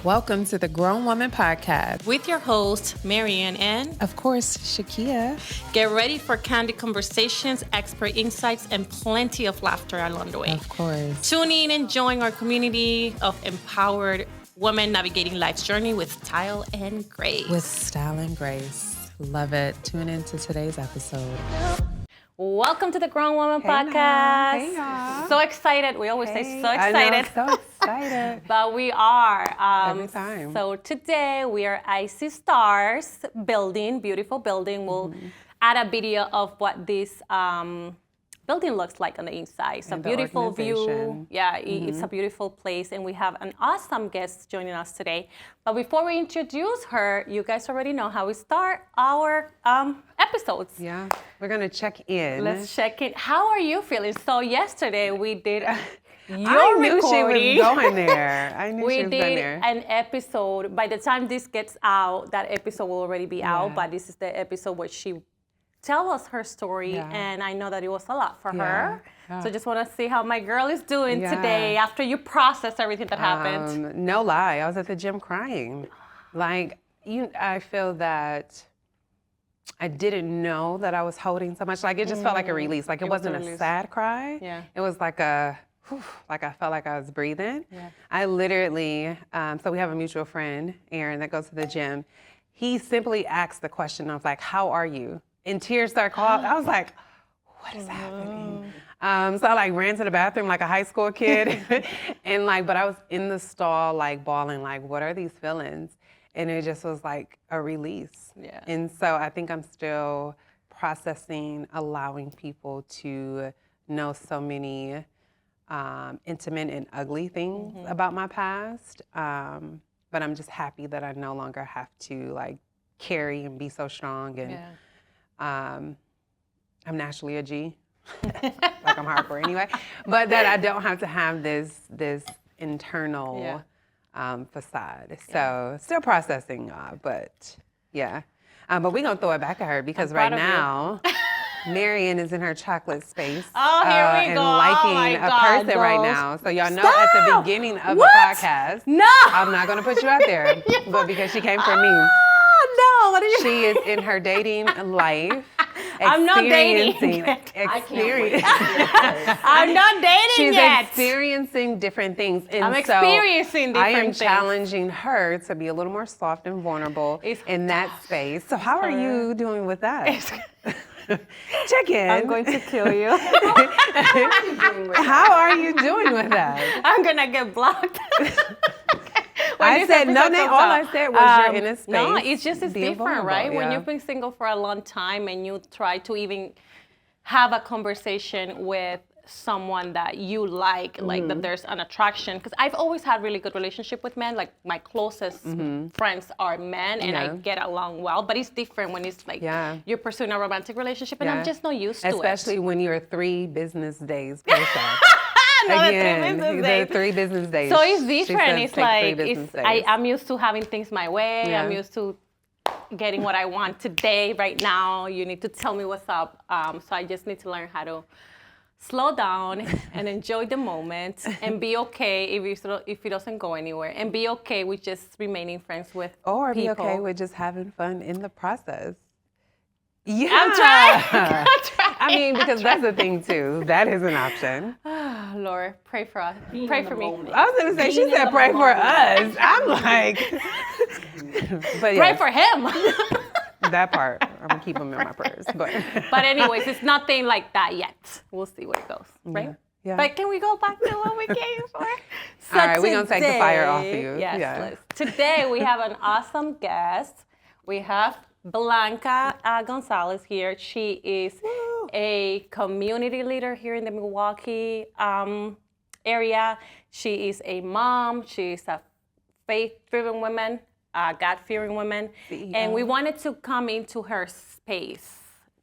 Welcome to the GRWN Woman Podcast. With your host, Marianne and, of course, Shakia. Get ready for candid conversations, expert insights, and plenty of laughter along the way. Of course. Tune in and join our community of empowered women navigating life's journey with style and grace. With style and grace. Love it. Tune into today's episode. Welcome to the GRWN Woman Podcast. Hey, y'all. So excited. We always say so excited. I know, so excited. But we are. Every time. So today we are Icy Stars building, beautiful building. We'll add a video of what this building looks like on the inside. It's a beautiful view. Yeah, it's a beautiful place. And we have an awesome guest joining us today. But before we introduce her, you guys already know how we start our episodes. Yeah, we're going to check in. Let's check in. How are you feeling? So yesterday we did your I knew recording. she was going there. I knew We she was going did there. an episode. By the time this gets out, that episode will already be out. But this is the episode where she tell us her story, and I know that it was a lot for her. So just want to see how my girl is doing today after you process everything that happened. No lie, I was at the gym crying. I feel that I didn't know that I was holding so much. Like it just felt like a release. Like it wasn't a sad cry. Yeah. It was like a, like I felt like I was breathing. Yeah. I literally, so we have a mutual friend, Aaron, that goes to the gym. He simply asked the question of like, how are you? And tears started falling. I was like, what is happening? So I like ran to the bathroom like a high school kid. And but I was in the stall like bawling, like, what are these feelings? And it just was like a release. Yeah. And so I think I'm still processing, allowing people to know so many intimate and ugly things about my past. But I'm just happy that I no longer have to like carry and be so strong. And I'm naturally a G, like I'm hardcore anyway, but that I don't have to have this internal facade. So still processing, but but we're gonna throw it back at her because right now, Marianne is in her chocolate space. Oh, here we and go. liking a person right now. So y'all know at the beginning of the podcast, No. I'm not gonna put you out there, but because she came for me. No, what are you? She is in her dating life. I'm not dating yet. I'm not dating yet. She's experiencing different things. And I'm experiencing different I am things. challenging her to be a little more soft and vulnerable in that space. So how are you doing with that? Check in. I'm going to kill you. How are you doing with that? I'm going to get blocked. I said no. All I said was you're in a space. No, it's different, right? Yeah. When you've been single for a long time and you try to even have a conversation with someone that you like that there's an attraction. Because I've always had really good relationship with men. Like my closest friends are men, and I get along well. But it's different when it's like you're pursuing a romantic relationship, and I'm just not used to it. Especially when you're 3 business days per se. The 3 business days. So it's different. It's like I'm used to having things my way. Yeah. I'm used to getting what I want today, right now. You need to tell me what's up. So I just need to learn how to slow down and enjoy the moment and be okay if it doesn't go anywhere, and be okay with just remaining friends with or people. Be okay with just having fun in the process. Yeah. I'm trying. I mean, because that's the thing too. That is an option. Lord, pray for us. Pray for me. I was going to say, she said pray for us. I'm like, but pray for him. That part, I'm going to keep him in my prayers. But anyways, it's nothing like that yet. We'll see where it goes, right? Yeah. But can we go back to what we came for? So all right, we're going to take the fire off of you. Yes, today we have an awesome guest. We have Blanca Gonzalez here. She is a community leader here in the Milwaukee area. She is a mom. She's a faith-driven woman, God-fearing woman. And we wanted to come into her space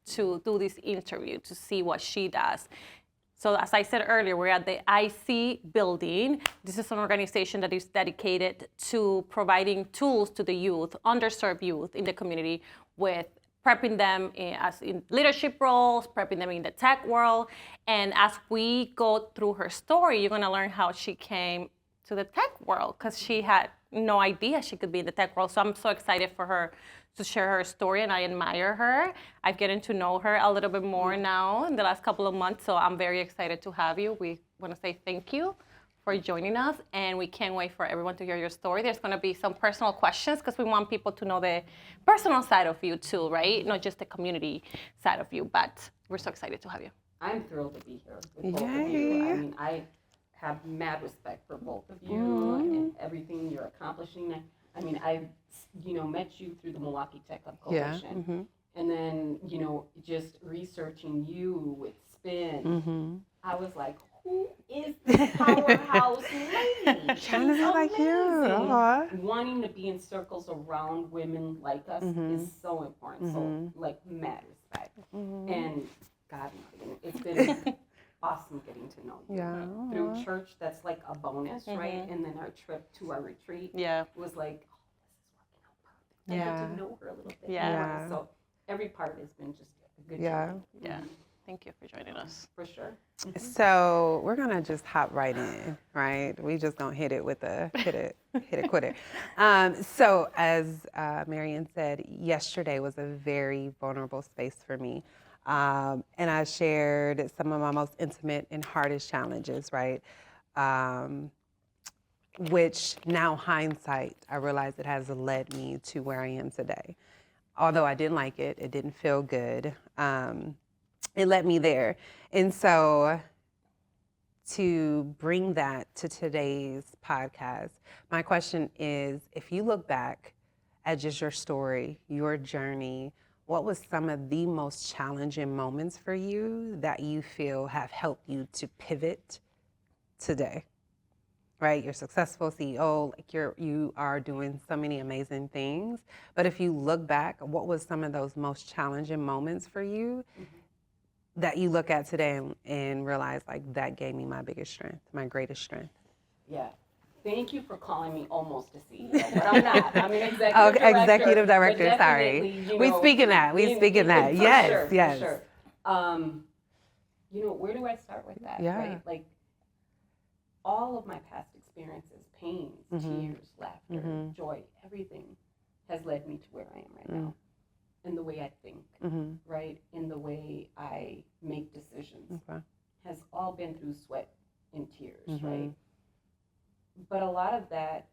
to do this interview, to see what she does. So as I said earlier, we're at the IC building. This is an organization that is dedicated to providing tools to the youth, underserved youth in the community, with prepping them in leadership roles, prepping them in the tech world. And as we go through her story, you're gonna learn how she came to the tech world because she had no idea she could be in the tech world. So I'm so excited for her to share her story, and I admire her. I've gotten to know her a little bit more now in the last couple of months, so I'm very excited to have you. We want to say thank you for joining us, and we can't wait for everyone to hear your story. There's going to be some personal questions because we want people to know the personal side of you too, right? Not just the community side of you, but we're so excited to have you. I'm thrilled to be here with both of you. I mean, I have mad respect for both of you and everything you're accomplishing. I mean, I've, met you through the Milwaukee Tech Club Coalition. And then, just researching you with Spin, I was like, who is this powerhouse lady? She's Trying to be like you. amazing. Wanting to be in circles around women like us is so important. So, mad respect. And God, it's been awesome getting to know you. Yeah. Through church, that's like a bonus, right? And then our trip to our retreat was like, this is working out perfect. I get to know her a little bit more. So every part has been just a good journey. Yeah. Thank you for joining us. For sure. So we're gonna just hop right in, right? We just gonna hit it with a hit it, quit it. So as Marian said, yesterday was a very vulnerable space for me. And I shared some of my most intimate and hardest challenges, right? Which now hindsight, I realize it has led me to where I am today. Although I didn't like it, it didn't feel good. It led me there. And so to bring that to today's podcast, my question is, if you look back at just your story, your journey, what was some of the most challenging moments for you that you feel have helped you to pivot today? Right? You're a successful CEO, like you are doing so many amazing things. But if you look back, what was some of those most challenging moments for you that you look at today and realize like that gave me my biggest strength, my greatest strength? Yeah. Thank you for calling me almost a CEO, but I'm not. I'm an executive director. Executive director, sorry. We speak in that. Yes, For yes. sure. Where do I start with that? Yeah. Right? Like all of my past experiences, pains, tears, laughter, joy, everything has led me to where I am right now. In the way I think, right? In the way I make decisions, has all been through sweat and tears, right? But a lot of that,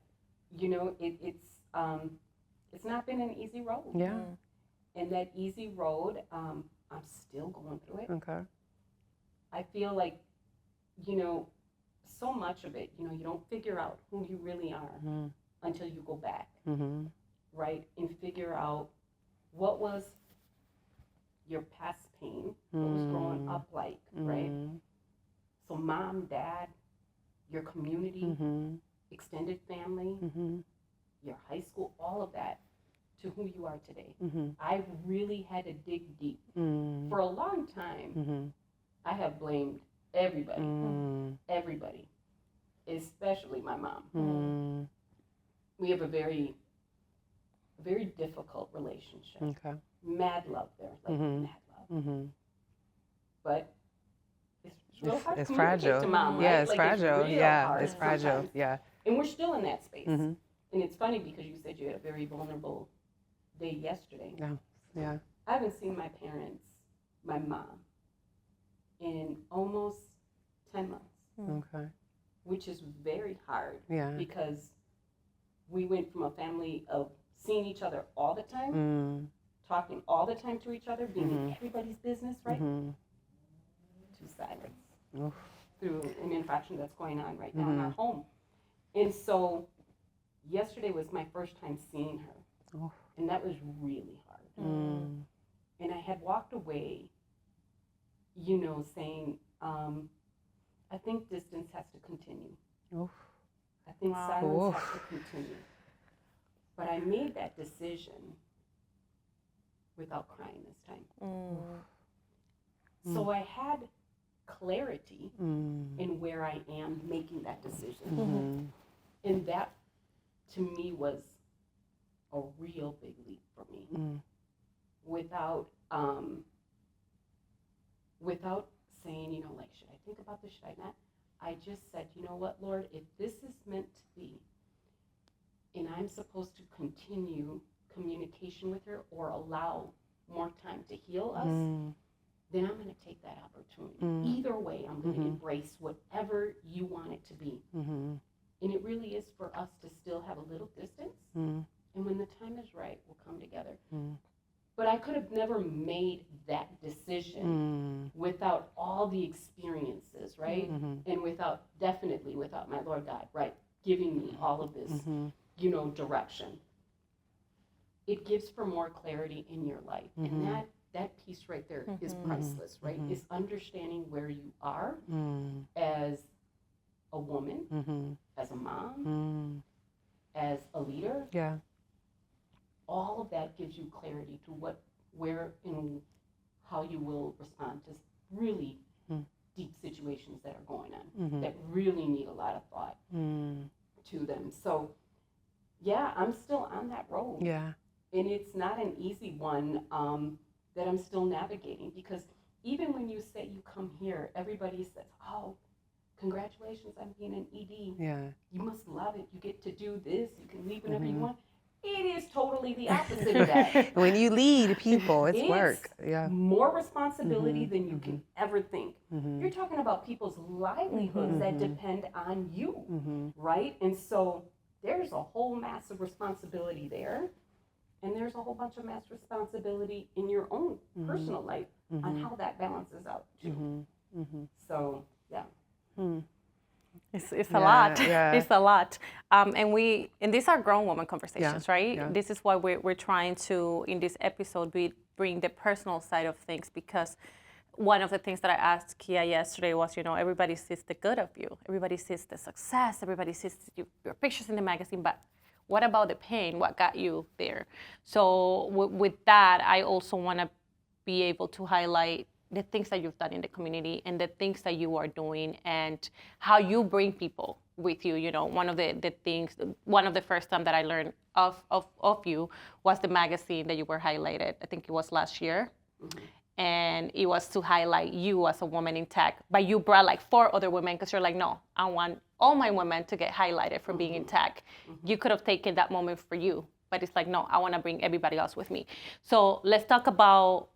it's not been an easy road. Yeah. And that easy road, I'm still going through it. Okay. I feel like, so much of it, you don't figure out who you really are until you go back, right? And figure out what was your past pain, what was growing up like, right? So mom, dad, your community, extended family, your high school, all of that to who you are today. I really had to dig deep. For a long time, I have blamed everybody, especially my mom. We have a very difficult relationship. Okay. Mad love there, mad love. But it's real hard It's to communicate fragile. to mom, right? Yeah, it's fragile. It's real Yeah, hard it's fragile. sometimes. Yeah. And we're still in that space. And it's funny because you said you had a very vulnerable day yesterday. Yeah. I haven't seen my parents, my mom, in almost 10 months. Okay. Which is very hard. Yeah. Because we went from a family of seeing each other all the time, talking all the time to each other, being in everybody's business, right? To silence through an infraction that's going on right now in our home. And so yesterday was my first time seeing her. And that was really hard. And I had walked away, saying, I think distance has to continue. I think silence has to continue. But I made that decision without crying this time. So I had clarity in where I am making that decision. And that, to me, was a real big leap for me. Without saying, should I think about this, should I not? I just said, you know what, Lord, if this is meant to be, and I'm supposed to continue communication with her or allow more time to heal us, then I'm going to take that opportunity. Either way, I'm going to embrace whatever you want it to be. And it really is for us to still have a little distance. And when the time is right, we'll come together. But I could have never made that decision without all the experiences, right? And definitely without my Lord God, right, giving me all of this, direction. It gives for more clarity in your life. And that piece right there is priceless, right? Is understanding where you are as a woman, as a mom, as a leader. Yeah. All of that gives you clarity to where and how you will respond to really deep situations that are going on that really need a lot of thought to them. So, yeah, I'm still on that road. Yeah. And it's not an easy one that I'm still navigating, because even when you say you come here, everybody says, oh, congratulations on being an ED. Yeah. You must love it. You get to do this. You can leave whenever you want. It is totally the opposite of that. When you lead people, it's work. Yeah. More responsibility than you can ever think. You're talking about people's livelihoods that depend on you, right? And so there's a whole massive responsibility there. And there's a whole bunch of mass responsibility in your own personal life on how that balances out too. So, yeah. It's a lot. Yeah. It's a lot. And these are grown woman conversations, right? Yeah. This is why we're trying to, in this episode, bring the personal side of things, because one of the things that I asked Kia yesterday was, everybody sees the good of you. Everybody sees the success. Everybody sees your pictures in the magazine, but what about the pain? What got you there? So with that, I also want to be able to highlight the things that you've done in the community and the things that you are doing and how you bring people with you. One of the first time that I learned of you was the magazine that you were highlighted. I think it was last year. And it was to highlight you as a woman in tech. But you brought like 4 other women, because you're like, no, I want all my women to get highlighted for being in tech. You could have taken that moment for you, but it's like, no, I want to bring everybody else with me. So let's talk about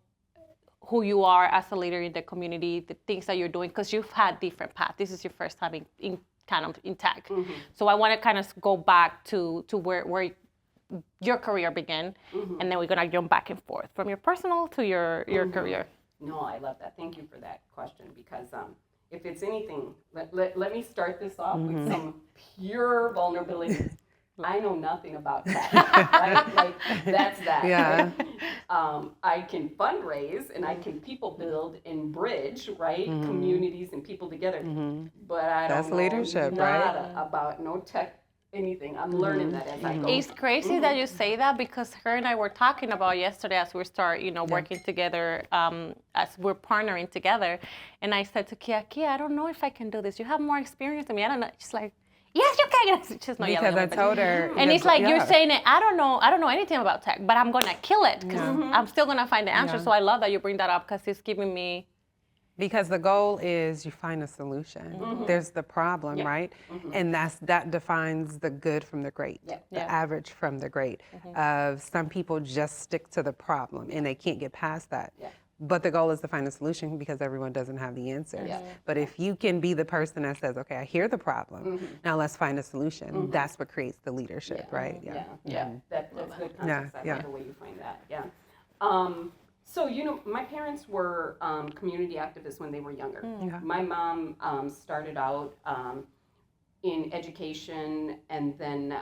who you are as a leader in the community, the things that you're doing, because you've had different paths. This is your first time in tech. So I want to kind of go back to where your career began, and then we're gonna jump back and forth from your personal to your career. No, I love that. Thank you for that question, because if it's anything, let me start this off with some pure vulnerability. I know nothing about tech, right? Like, that's that. Yeah. I can fundraise and I can people build and bridge, right? Communities and people together. But I don't know leadership, nada about no tech anything. I'm learning that as I go. It's crazy that you say that, because her and I were talking about yesterday as we start, working together, as we're partnering together. And I said to Kia, I don't know if I can do this. You have more experience than me. I don't know. She's like, yes, you can. She's not yelling. Because I told her. And it's like, you're saying it, I don't know anything about tech, but I'm going to kill it, because I'm still going to find the answer. So I love that you bring that up, because it's giving me. Because the goal is you find a solution. There's the problem, right? And that defines the good from the great, the average from the great. Some people just stick to the problem and they can't get past that. But the goal is to find a solution, because everyone doesn't have the answers. But if you can be the person that says, okay, I hear the problem, now let's find a solution, that's what creates the leadership, right? That's good context. I love the way you find that. So, my parents were community activists when they were younger. My mom started out in education, and then,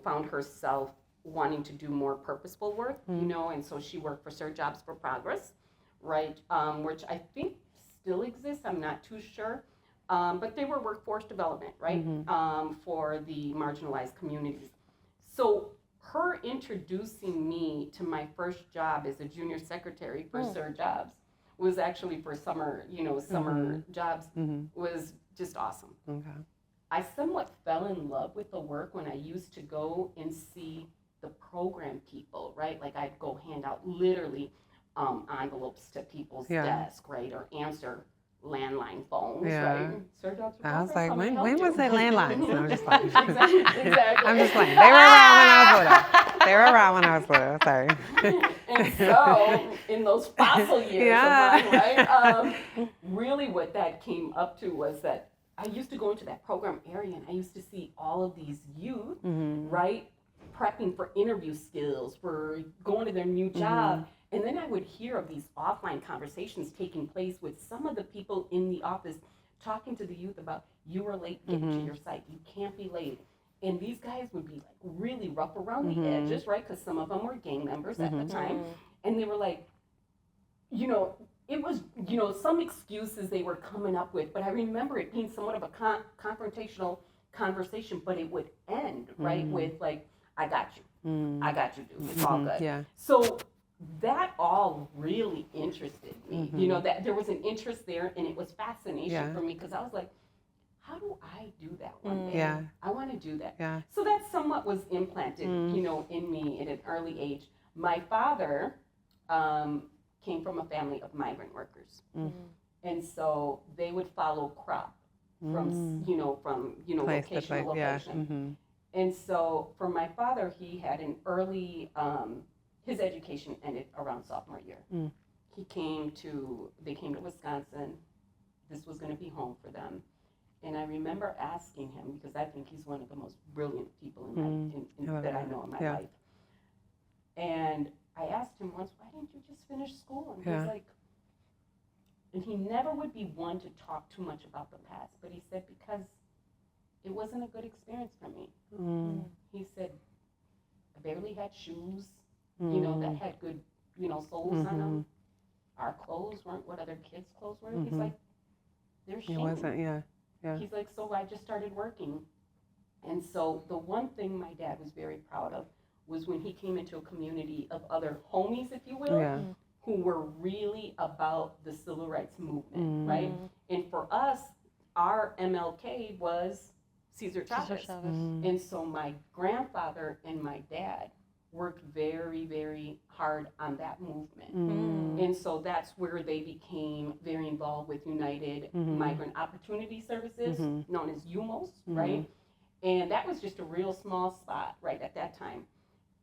found herself wanting to do more purposeful work, and so she worked for Sir Jobs for Progress, right, which I think still exists. I'm not too sure. But they were workforce development, right, for the marginalized communities. So her introducing me to my first job as a junior secretary for Sir Jobs was actually for summer jobs, was just awesome. I somewhat fell in love with the work when I used to go and see the program people, right? Like, I'd go hand out literally envelopes to people's desk, right? Or answer landline phones, Yeah. right? Sir, Dr. I was Parker, like, how may I when help was you? it landlines? No, I'm just like, Exactly. I'm just like, they were around when I was little. They were around when I was little. Sorry. And so, in those fossil years Yeah. of mine, right, really what that came up to was that I used to go into that program area and I used to see all of these youth, right, prepping for interview skills, for going to their new job. And then I would hear of these offline conversations taking place with some of the people in the office talking to the youth about, you are late getting to your site, you can't be late. And these guys would be like really rough around the edges, right? Because some of them were gang members at the time. And they were like, you know, it was, you know, some excuses they were coming up with, but I remember it being somewhat of a confrontational conversation, but it would end, right, with like, I got you. I got you, dude. It's all good. Yeah. So that all really interested me. You know, that there was an interest there, and it was fascination for me because I was like, how do I do that one day? Yeah. I want to do that. Yeah. So that somewhat was implanted, you know, in me at an early age. My father came from a family of migrant workers, and so they would follow crop from Place to location to place. Yeah. location. And so for my father, he had an early his education ended around sophomore year. They came to Wisconsin. This was going to be home for them. And I remember asking him, because I think he's one of the most brilliant people that I know in my life. And I asked him once, why didn't you just finish school? And he's like, and he never would be one to talk too much about the past, but he said, because it wasn't a good experience for me. He said, I barely had shoes, you know, that had good, you know, soles on them. Our clothes weren't what other kids' clothes were. He's like, there's shame. It wasn't, yeah. He's like, so I just started working. And so the one thing my dad was very proud of was when he came into a community of other homies, if you will, who were really about the civil rights movement, right? And for us, our MLK was Cesar Chavez. And so my grandfather and my dad worked very, very hard on that movement. And so that's where they became very involved with United Migrant Opportunity Services, known as UMOS, right? And that was just a real small spot, right, at that time.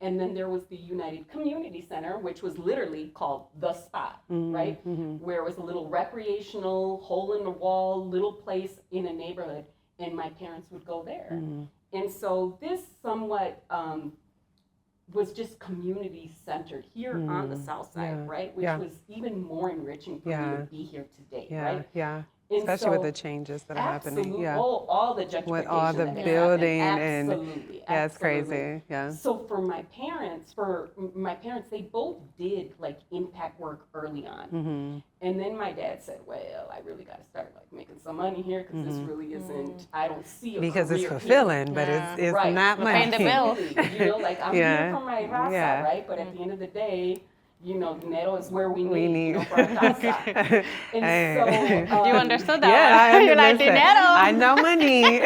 And then there was the United Community Center, which was literally called The Spot, right? Where it was a little recreational, hole-in-the-wall, little place in a neighborhood, and my parents would go there. And so this somewhat was just community-centered here on the South Side, right? Which was even more enriching for me to be here today, right? Yeah. And Especially so, with the changes that are happening. Yeah. all the gentrification. With all the that has building happened. and yeah, it's crazy. Yeah. So for my parents, they both did like impact work early on. And then my dad said, well, I really got to start like making some money here because this really isn't, I don't see a Because it's career fulfilling, here. but it's Right. not money. Paying the bills. You know, like I'm here for my rasa, right? But at the end of the day, you know, dinero is where we need. You know, for our casa. And so, you understood that Yeah, one. I You're like, understand. dinero. I know money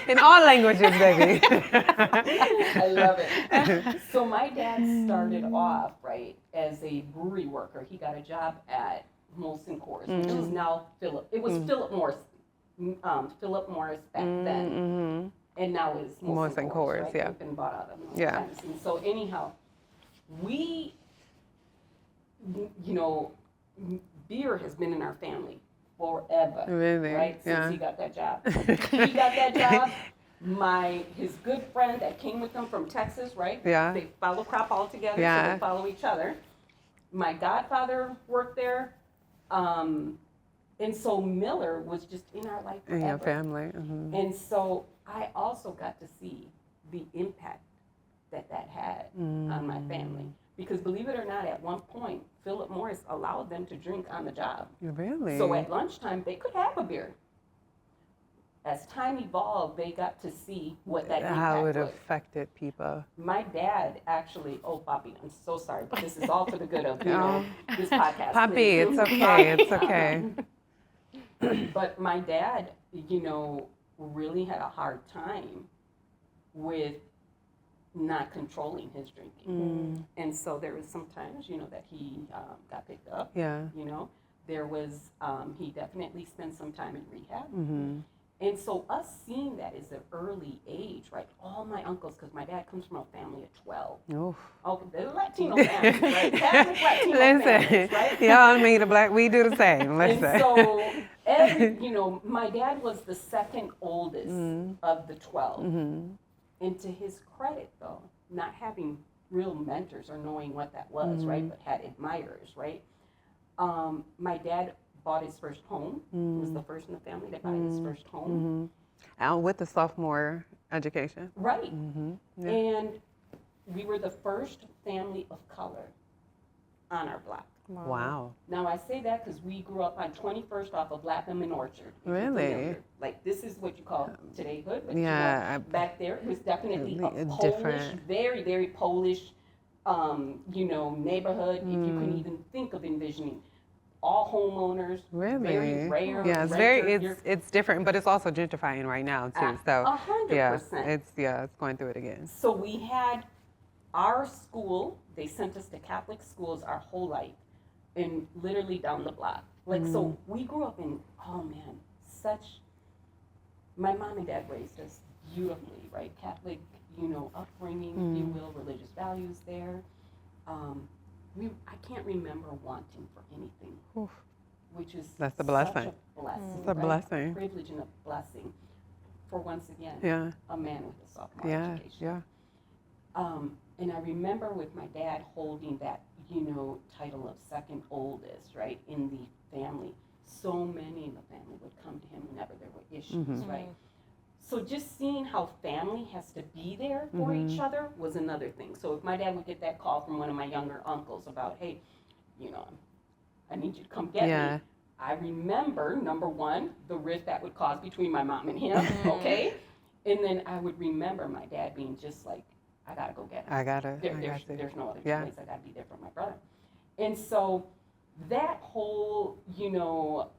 in all languages, baby. I love it. So my dad started off, right, as a brewery worker. He got a job at Molson Coors, which is now Philip. It was Philip Morris. Philip Morris back then. And now is Molson Coors, right? yeah. They've been bought out of Molson. Yeah. And so anyhow, we, you know, beer has been in our family forever. Really? Right? Yeah. Since he got that job. He got that job. His good friend that came with him from Texas, right? Yeah. They follow crop all together, Yeah. so they follow each other. My godfather worked there. And so Miller was just in our life forever. In your family. And so I also got to see the impact that had on my family. Because believe it or not, at one point, Philip Morris allowed them to drink on the job. Really? So at lunchtime, they could have a beer. As time evolved, they got to see what that impact How it was. affected people. My dad actually, Poppy, I'm so sorry, but this is all for the good of this podcast. Poppy, please. it's okay, it's okay. But my dad, you know, really had a hard time with not controlling his drinking. And so there was sometimes, you know, that he got picked up, Yeah. you know. There was, he definitely spent some time in rehab. Mm-hmm. And so us seeing that is an early age, right? All my uncles, because my dad comes from a family of 12. Oof. Oh, they're Latino families, right? Catholic Latino families, right? Y'all and me, the black, we do the same. Listen. And so, you know, my dad was the second oldest of the 12. Mm-hmm. And to his credit, though, not having real mentors or knowing what that was, right? But had admirers, right? My dad bought his first home. He was the first in the family to buy his first home. And with the sophomore education. Right. Yeah. And we were the first family of color on our block. Wow. Now I say that because we grew up on 21st off of Lapham and Orchard. if you're Really? familiar. Like this is what you call today hood, but Yeah, you know, back there it was definitely a Polish, different. very, very Polish, you know, neighborhood. If you couldn't even think of envisioning. All homeowners, Really? very rare. Yeah, it's it's different, but it's also gentrifying right now too. So 100%. yeah, it's going through it again. So we had our school, they sent us to Catholic schools our whole life, and literally down the block. Like, so we grew up in, oh man, my mom and dad raised us beautifully, right? Catholic, you know, upbringing, if you will, religious values there. I can't remember wanting for anything, Oof. which is That's a blessing. such a blessing. It's a right? blessing. Privilege and a blessing for, once again, Yeah. a man with a sophomore Yeah. education. Yeah. And I remember with my dad holding that, you know, title of second oldest, right, in the family. So many in the family would come to him whenever there were issues, right? So just seeing how family has to be there for each other was another thing. So if my dad would get that call from one of my younger uncles about, hey, you know, I need you to come get me. I remember, number one, the rift that would cause between my mom and him, okay? And then I would remember my dad being just like, I gotta go get him. There's no other choice. I gotta be there for my brother. And so that whole, you know,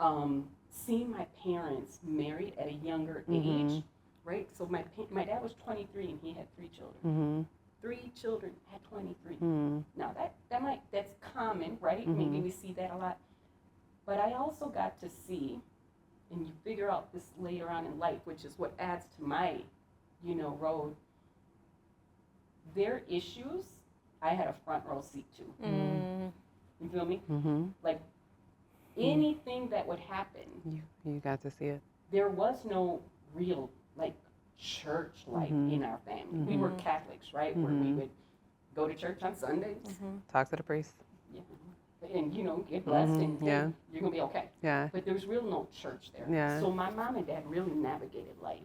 seeing my parents married at a younger age, right? So my dad was 23 and he had 3 children. 3 children at 23. Now that's common, right? Maybe we see that a lot. But I also got to see, and you figure out this later on in life, which is what adds to my, you know, road. Their issues, I had a front row seat to. You feel me? Like anything that would happen, You got to see it. there was no real like church life in our family. We were Catholics, right? Where we would go to church on Sundays, Talk to the priest. and you know, get blessed, and Yeah. you're gonna be okay. Yeah. But there was real no church there. Yeah. So my mom and dad really navigated life.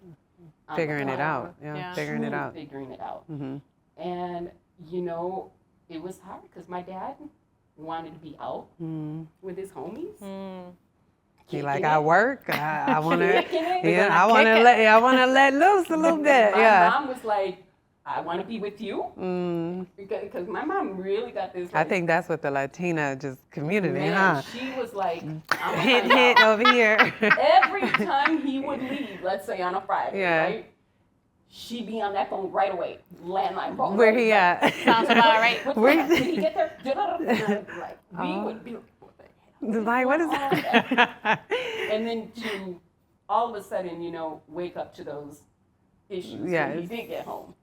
on the Figuring it fly. out. Yeah. Figuring it Truly out. Figuring it out. Mhm. And, you know, it was hard because my dad wanted to be out with his homies. He like, I work. I want to. Kicking it. Yeah. I want to let. I want to let loose a little bit. My Yeah. mom was like, I want to be with you. Because my mom really got this. I Like, think that's what the Latina community, man, huh? she was like, I'm Hint, gonna hint find out. over here. Every time he would leave, let's say on a Friday, Yeah. right? She'd be on that phone right away, landline phone. Where right? he at? Sounds about right. What's Where- that? Did he get there? Like, we would be like, what the hell? Like, what is going on? that? And then to all of a sudden, you know, wake up to those issues when he Yes. did get home.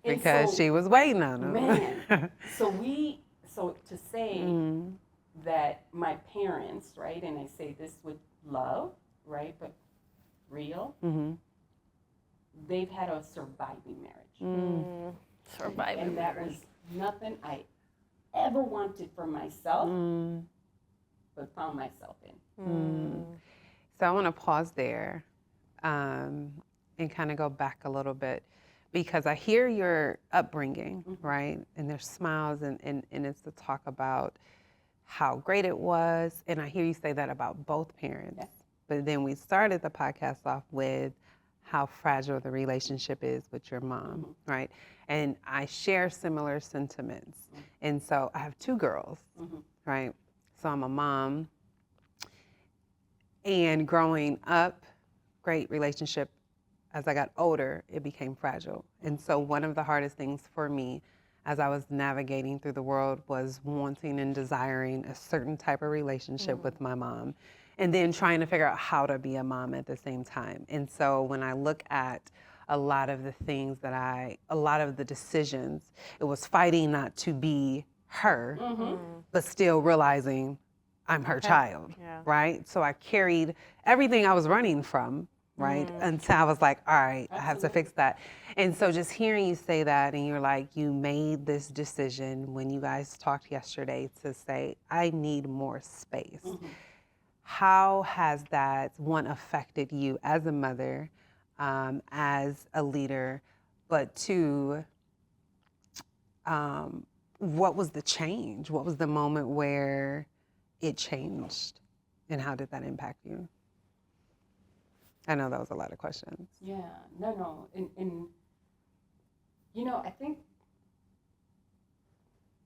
And Because so, she was waiting on him. man, so to say that my parents, right, and I say this with love, right, but real, they've had a surviving marriage. Surviving. And that was nothing I ever wanted for myself, but found myself in. So I want to pause there and kind of go back a little bit because I hear your upbringing, right? And there's smiles and it's to talk about how great it was. And I hear you say that about both parents. Yes. But then we started the podcast off with how fragile the relationship is with your mom, right? And I share similar sentiments. And so I have 2 girls, right? So I'm a mom. And growing up, great relationship. As I got older, it became fragile. And so one of the hardest things for me as I was navigating through the world was wanting and desiring a certain type of relationship with my mom, and then trying to figure out how to be a mom at the same time. And so when I look at a lot of the things that a lot of the decisions, it was fighting not to be her, but still realizing I'm her child, right? So I carried everything I was running from, right? Until I was like, all right, I have to fix that. And so just hearing you say that, and you're like, you made this decision when you guys talked yesterday to say, I need more space. How has that, one, affected you as a mother, as a leader, but two, what was the change? What was the moment where it changed, and how did that impact you? I know that was a lot of questions. Yeah, no. And you know, I think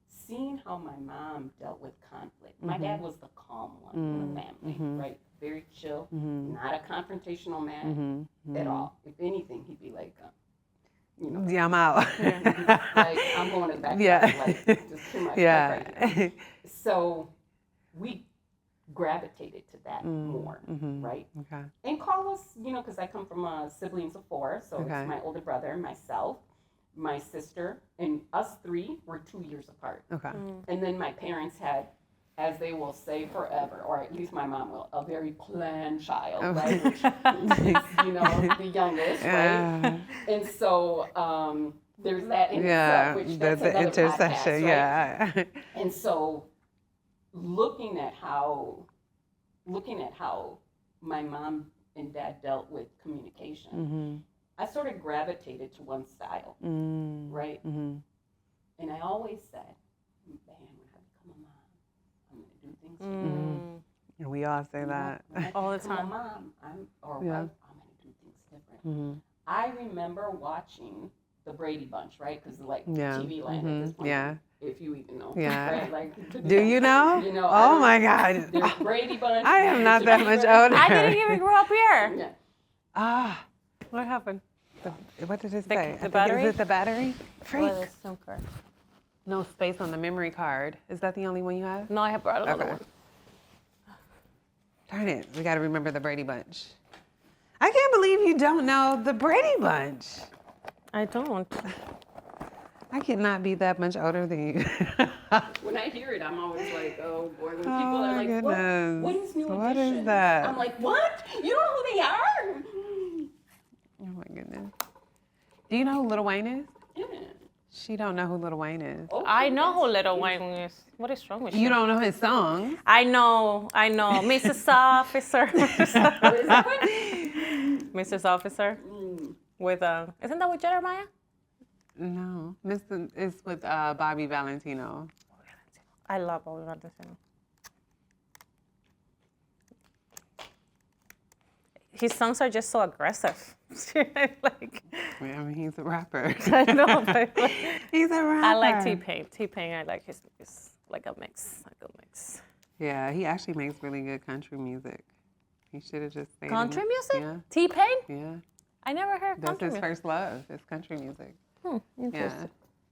seeing how my mom dealt with conflict, my dad was the calm one in the family, right? Very chill, not a confrontational man at all. If anything, he'd be like, you know, Yeah, I'm out. like, I'm going to the back. Yeah. Like, just too much. Right. So we gravitated to that more, right? Okay. And call us, you know, because I come from siblings of 4, so it's my older brother, myself, my sister, and us 3 were 2 years apart. Okay. And then my parents had, as they will say forever, or at least my mom will, a very planned child, right? Which is, you know, the youngest, right? And so there's that in itself, which that's the another intercession, podcast, right? And so looking at how my mom and dad dealt with communication, I sort of gravitated to one style, right? And I always said, man, when I become a mom, I'm going to do things different. And we all say that. All the time. Mom, I'm going to do things different. I remember watching the Brady Bunch, right? Because like TV land at this point, if you even know. Right? Like, do you know? You know, oh my God. There's Brady Bunch. I am not that much older. I didn't even grow up here. Yeah. Ah, What happened? what did it say? I think, battery? Is it the battery? Freak. What is SIM card? No space on the memory card. Is that the only one you have? No, I have brought another one. Darn it. We got to remember the Brady Bunch. I can't believe you don't know the Brady Bunch. I don't. I cannot be that much older than you. When I hear it, I'm always like, oh boy. When people Oh, are my like, goodness. what is New What Edition? is that? I'm like, what? You don't know who they are? Oh my goodness. Do you know who Lil Wayne is? Yeah. She don't know who Lil Wayne is. Okay, I know who that's Little Wayne is. What is wrong with you? You don't know his songs? I know. Mrs. Officer. What is that? Mrs. Officer. With, isn't that with Jeremiah? No. It's with Bobby Valentino. I love Bobby Valentino. His songs are just so aggressive. Like, I mean, he's a rapper. I know, but He's a rapper. I like T-Pain. T-Pain, I like his like a mix, a good mix. Yeah, he actually makes really good country music. He should have just stayed Country in, music? Yeah. T-Pain? Yeah. I never heard That's country his music. first love. It's country music. Yeah. Interesting.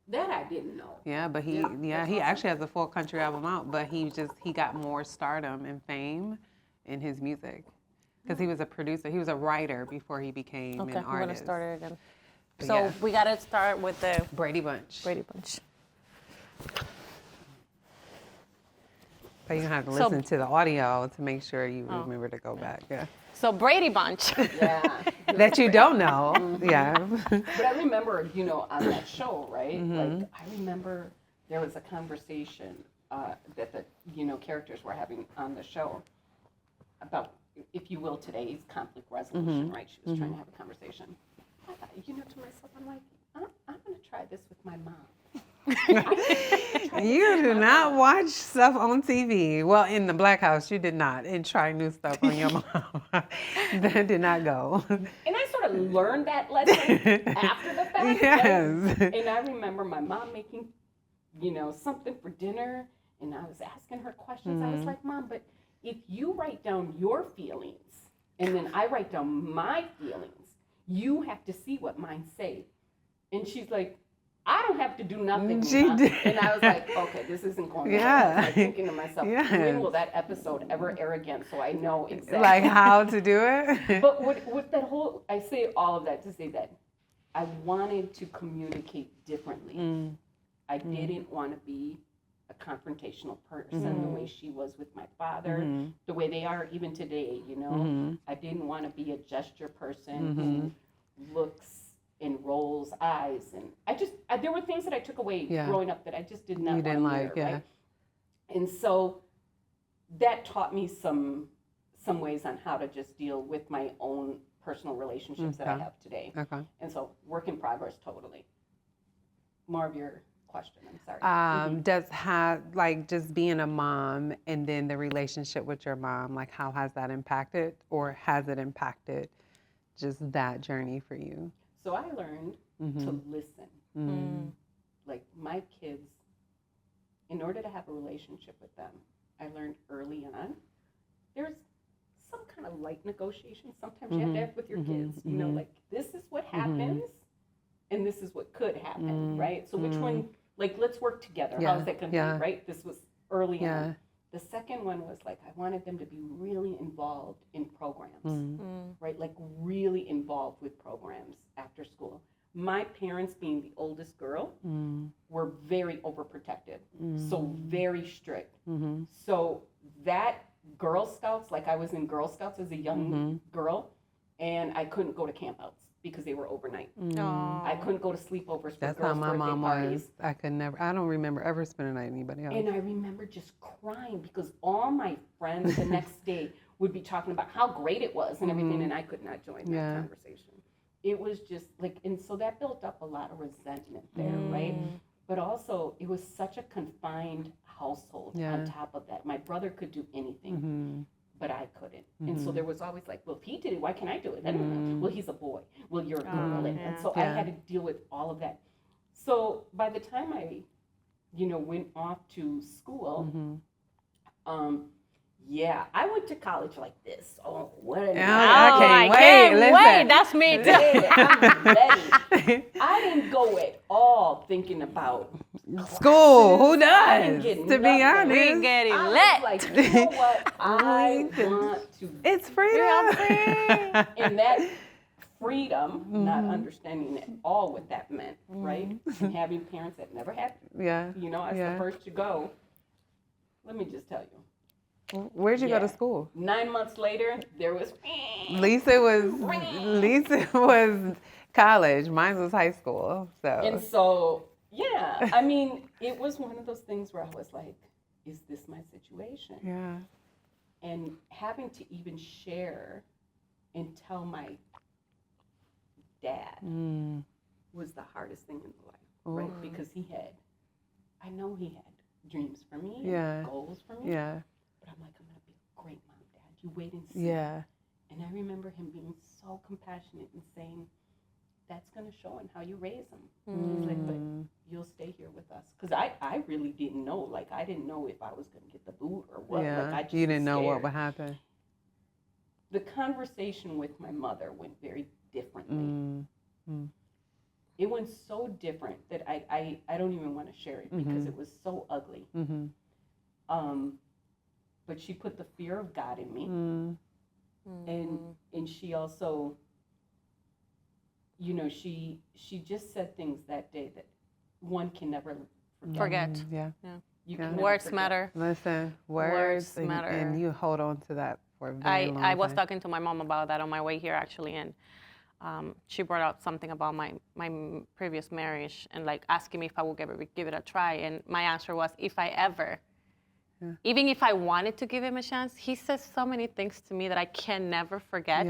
That I didn't know. Yeah, but he actually has a full country album out, but he got more stardom and fame in his music. Because he was a producer, he was a writer before he became Okay, an we're gonna artist. start it again. But So yeah. we gotta start with the Brady Bunch. Brady Bunch. But you have to So- listen to the audio to make sure you remember to go back. Yeah. So Brady Bunch. Yeah. That you don't know. Yeah. But I remember, you know, on that show, right? Like, I remember there was a conversation that the, you know, characters were having on the show about, if you will, today's conflict resolution, right? She was trying to have a conversation. I thought, you know, to myself, I'm like, I'm going to try this with my mom. You do not watch stuff on TV. Well, in the Black House, you did not. And try new stuff on your mom. That did not go. And I sort of learned that lesson after the fact. Yes. Right? And I remember my mom making, you know, something for dinner, and I was asking her questions. I was like, Mom, but if you write down your feelings, and then I write down my feelings, you have to see what mine say. And she's like, I don't have to do nothing. She Mima. did. And I was like, okay, this isn't going well. Yeah. I was like thinking to myself, Yes. when will that episode ever air again? So I know exactly. Like how to do it. But with that whole, I say all of that to say that I wanted to communicate differently. I didn't want to be a confrontational person the way she was with my father, the way they are even today, you know. I didn't want to be a gesture person who looks and rolls eyes, and there were things that I took away growing up that I just did not want to hear, right? And so that taught me some ways on how to just deal with my own personal relationships that I have today. Okay. And so work in progress, totally. More of your question, I'm sorry. Does have, like, just being a mom and then the relationship with your mom, like how has that impacted, or has it impacted just that journey for you? So I learned to listen. Like my kids, in order to have a relationship with them, I learned early on, there's some kind of light negotiation sometimes you have to have with your kids. You know, like this is what happens and this is what could happen, right? So which one, like, let's work together. How's that going to be, right? This was early on. The second one was like, I wanted them to be really involved in programs, right? Like really involved with programs after school. My parents, being the oldest girl, were very overprotective, so very strict. So that Girl Scouts, like I was in Girl Scouts as a young girl, and I couldn't go to campouts because they were overnight. I couldn't go to sleepovers for That's girls' how my birthday mom parties. was. I don't remember ever spending a night with anybody else. And I remember just crying because all my friends the next day would be talking about how great it was and everything, and I could not join that conversation. It was just like, and so that built up a lot of resentment there, right? But also, it was such a confined household on top of that. My brother could do anything, but I couldn't. And so there was always like, well, if he did it, why can't I do it? Well, he's a boy. Well, you're a girl. And so I had to deal with all of that. So by the time I, went off to school, I went to college like this. Oh, what a I can't wait. That's me too. I'm ready. I didn't go at all thinking about school. Who classes. does? To be honest, we getting I was lit. like, you know what? I want to. It's freedom. And that freedom, not understanding at all what that meant, right? And having parents that never had, I was the first to go. Let me just tell you. Where'd you go to school? 9 months later, there was. Lisa was college. Mine was high school. And so, I mean, it was one of those things where I was like, is this my situation? Yeah. And having to even share and tell my dad was the hardest thing in life, right? Because I know he had dreams for me, and goals for me. Yeah. But I'm like, I'm going to be a great mom, Dad. You wait and see. Yeah. And I remember him being so compassionate and saying, that's going to show in how you raise them. He's like, but you'll stay here with us. Because I really didn't know. Like, I didn't know if I was going to get the boot or what. Yeah. Like, I just you didn't know scared. what would happen. The conversation with my mother went very differently. It went so different that I don't even want to share it because it was so ugly. But she put the fear of God in me. And she also, she just said things that day that one can never forget. Words matter. Listen, words matter. And you hold on to that for a very long time. I was talking to my mom about that on my way here, actually, and she brought up something about my previous marriage and like asking me if I would ever give it a try. And my answer was, if I ever. Even if I wanted to give him a chance, he says so many things to me that I can never forget.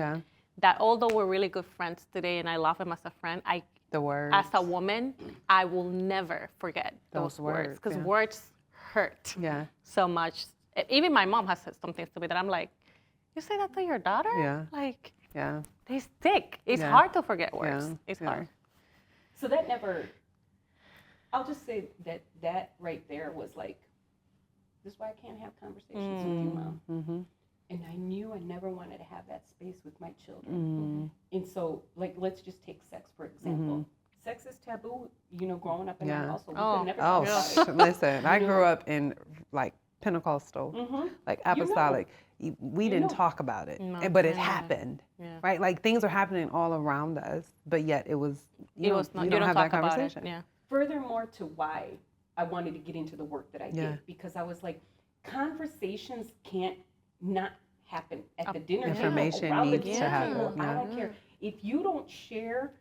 That although we're really good friends today and I love him as a friend, the words. As a woman, I will never forget those words because words hurt so much. Even my mom has said some things to me that I'm like, you say that to your daughter? Like, they stick. It's hard to forget words. It's hard. So that never, I'll just say that right there was like, this is why I can't have conversations with you, Mom. And I knew I never wanted to have that space with my children. And so, like, let's just take sex, for example. sex is taboo, growing up in Yeah. our household. We Oh. could never Oh, talk about it. listen, I grew up in like Pentecostal, like You know. apostolic. We didn't know. talk about it, No, but I it know. happened, Yeah. right? Like things are happening all around us, but yet it was, It was not, you you don't don't have talk that about it. conversation. Yeah. Furthermore to why I wanted to get into the work that I Yeah. did, because I was like, conversations can't not happen at the dinner Information table, around the needs to dinner happen, table. I yeah. don't care. If you don't share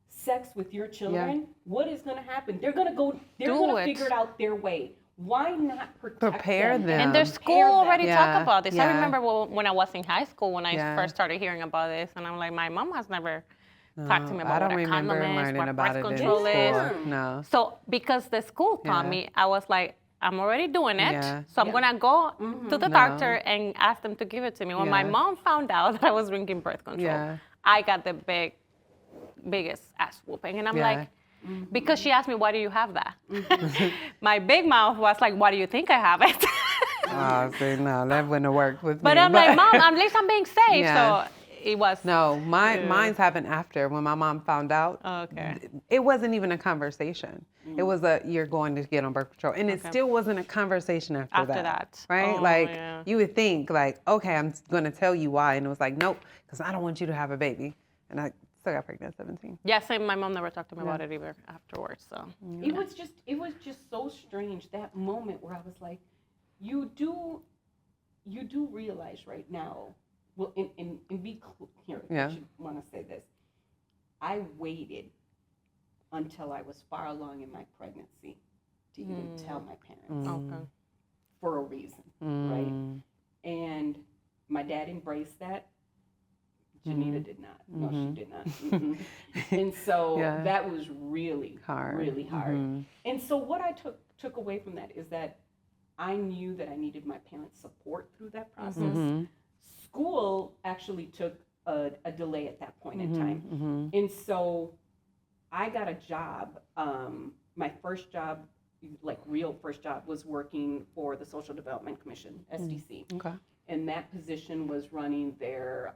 sex with your children, what is going to happen? They're going to figure it out their way. Why not Prepare them. And their school already Yeah, talk about this. yeah. I remember when I was in high school when I Yeah. first started hearing about this, and I'm like, my mom has never talked to me I about don't what a remember condom is, learning what about birth it in control is. school. No. So because the school taught Yeah. me, I was like, I'm already doing it, Yeah. so I'm gonna go to the No. doctor and ask them to give it to me. When my Yeah. mom found out that I was drinking birth control, Yeah. I got the biggest ass whooping, and I'm Yeah. like, because she asked me, why do you have that? My big mouth was like, why do you think I have it? Oh, see, no, that wouldn't have worked with me. But I'm like, Mom, at least I'm being safe. Yeah. So it was. No, mine's happened after when my mom found out. Okay. It wasn't even a conversation. It was you're going to get on birth control. And it still wasn't a conversation after that. Right? Oh, like, yeah. you would think, like, okay, I'm going to tell you why. And it was like, nope, because I don't want you to have a baby. And I still got pregnant at 17. Yeah, same. My mom never talked to me about it either afterwards. So. It was just so strange, that moment where I was like, you do realize right now, well, and be clear, Yeah. I should want to say this. I waited until I was far along in my pregnancy to even tell my parents Okay. for a reason, right? And my dad embraced that. Janita did not. No, she did not. And so that was really hard. Really hard. And so what I took away from that is that I knew that I needed my parents' support through that process. School actually took a delay at that point in time. And so I got a job. My first job, like real first job, was working for the Social Development Commission, SDC. Okay. And that position was running their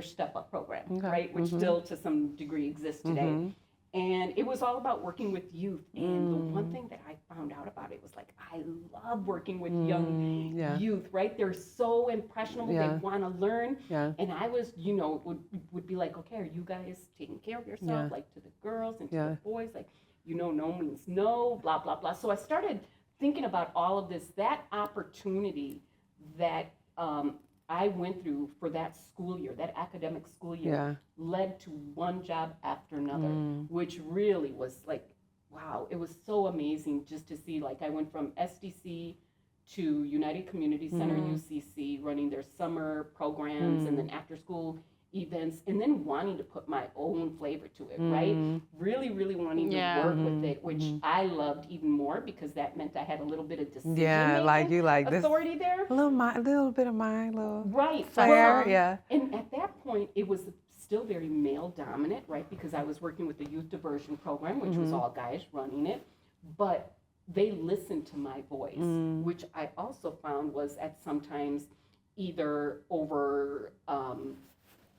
Step Up program, Okay. right? Which still to some degree exists today. And it was all about working with youth. And the one thing that I found out about it was like, I love working with young youth, right? They're so impressionable. They want to learn. Yeah. And I was, would be like, okay, are you guys taking care of yourself? Like to the girls and to the boys, like, no means no, blah, blah, blah. So I started thinking about all of this, that opportunity that I went through for that school year, that academic school year, led to one job after another, which really was like, wow, it was so amazing just to see, like I went from SDC to United Community Center, UCC, running their summer programs and then after school events, and then wanting to put my own flavor to it, right? Really, really wanting to work with it, which I loved even more because that meant I had a little bit of decision like you like this authority there. A little bit of mine, little Right. flair, Well, and at that point, it was still very male dominant, right? Because I was working with the youth diversion program, which was all guys running it, but they listened to my voice, which I also found was at sometimes either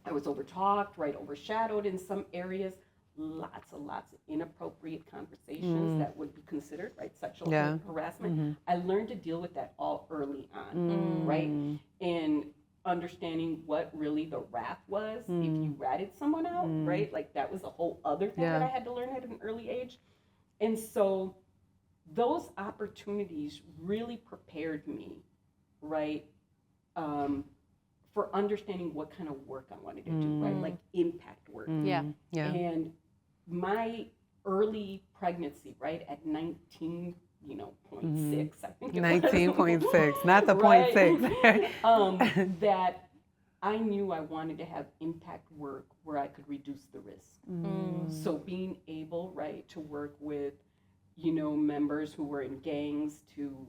I was over-talked, right, overshadowed in some areas, lots of inappropriate conversations that would be considered, right, sexual harassment. I learned to deal with that all early on, right? And understanding what really the wrath was if you ratted someone out, right? Like that was a whole other thing that I had to learn at an early age. And so those opportunities really prepared me, right, for understanding what kind of work I wanted to do, right? Like impact work. Yeah. And my early pregnancy, right, at 19, 0.6, I think it was. 19.6, not the Right. 0.6. That I knew I wanted to have impact work where I could reduce the risk. So being able, right, to work with, members who were in gangs to,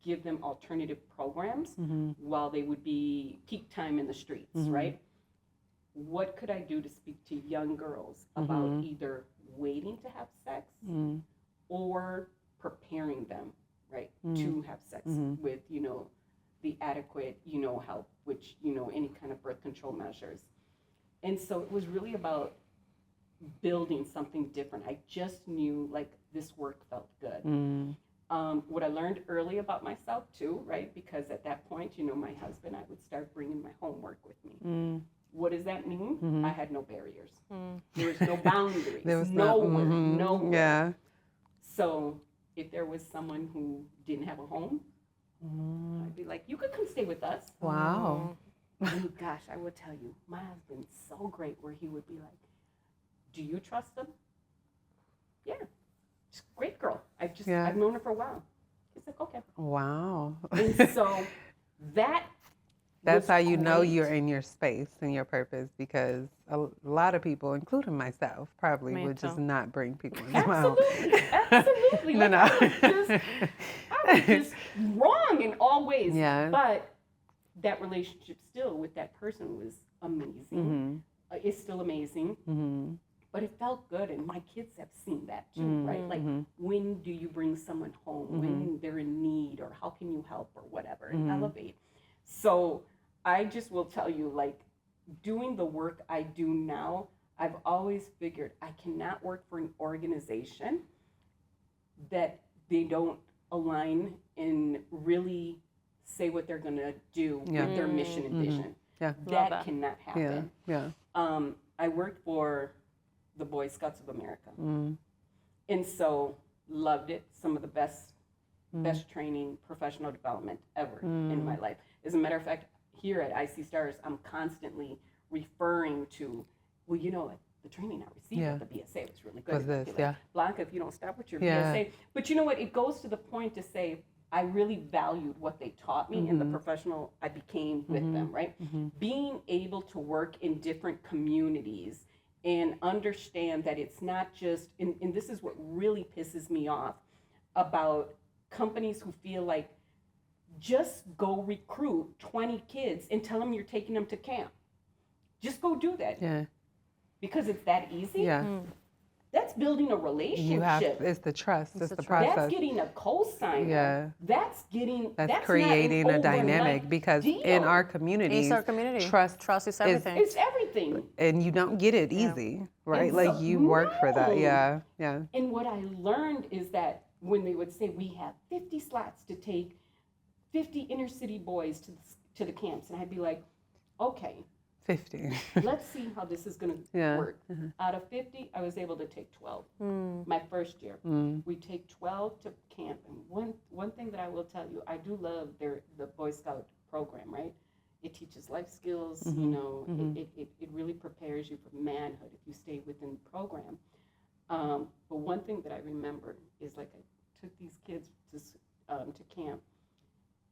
give them alternative programs while they would be peak time in the streets, right? What could I do to speak to young girls about either waiting to have sex or preparing them, right, to have sex with, the adequate, help, which, any kind of birth control measures. And so it was really about building something different. I just knew like this work felt good. What I learned early about myself too, right? Because at that point, you know, my husband, I would start bringing my homework with me. What does that mean? I had no barriers. There was no boundaries. There was nowhere, nowhere. Yeah. So if there was someone who didn't have a home, I'd be like, you could come stay with us. Wow. And gosh, I will tell you, my husband's so great where he would be like, do you trust him? Yeah. She's a great girl. I've known her for a while. He's like, okay. Wow. And so That's was how you know great. you're in your space and your purpose, because a lot of people, including myself, probably Me would just too. not bring people into my home. Absolutely. No, Like, no. I was just wrong in all ways. Yeah. But that relationship still with that person was amazing. It's still amazing. But it felt good, and my kids have seen that too, right? Like, when do you bring someone home? When they're in need, or how can you help, or whatever, and elevate. So I just will tell you, like, doing the work I do now, I've always figured I cannot work for an organization that they don't align and really say what they're going to do with their mission and vision. Yeah. That cannot Yeah. happen. Yeah. I worked for the Boy Scouts of America, and so loved it. Some of the best training, professional development ever in my life. As a matter of fact, here at IC Stars, I'm constantly referring to, well, you know, the training I received at the BSA was really good. Was this, Like, yeah. Blanca, if you don't stop with your Yeah. BSA. But you know what? It goes to the point to say, I really valued what they taught me and the professional I became with them, right? Being able to work in different communities and understand that it's not just, and this is what really pisses me off about companies who feel like, just go recruit 20 kids and tell them you're taking them to camp. Just go do that. Yeah. Because it's that easy. Yeah. That's building a You relationship. have, it's the trust, it's the the trust. That's process. getting a cosigner. Yeah. That's getting. That's not creating an a dynamic, overnight because deal. in our communities, It's our community. trust is everything. It's everything. and you don't get it easy, right? And Like so- you work for that. No. Yeah. Yeah. And what I learned is that when they would say we have 50 slots to take 50 inner city boys to the camps, and I'd be like, okay, 50. let's see how this is going to Yeah. work. Out of 50, I was able to take 12. My first year, we take 12 to camp. And one thing that I will tell you, I do love the Boy Scout program, right? It teaches life skills. You know, it really prepares you for manhood if you stay within the program. But one thing that I remember is, like, I took these kids to camp.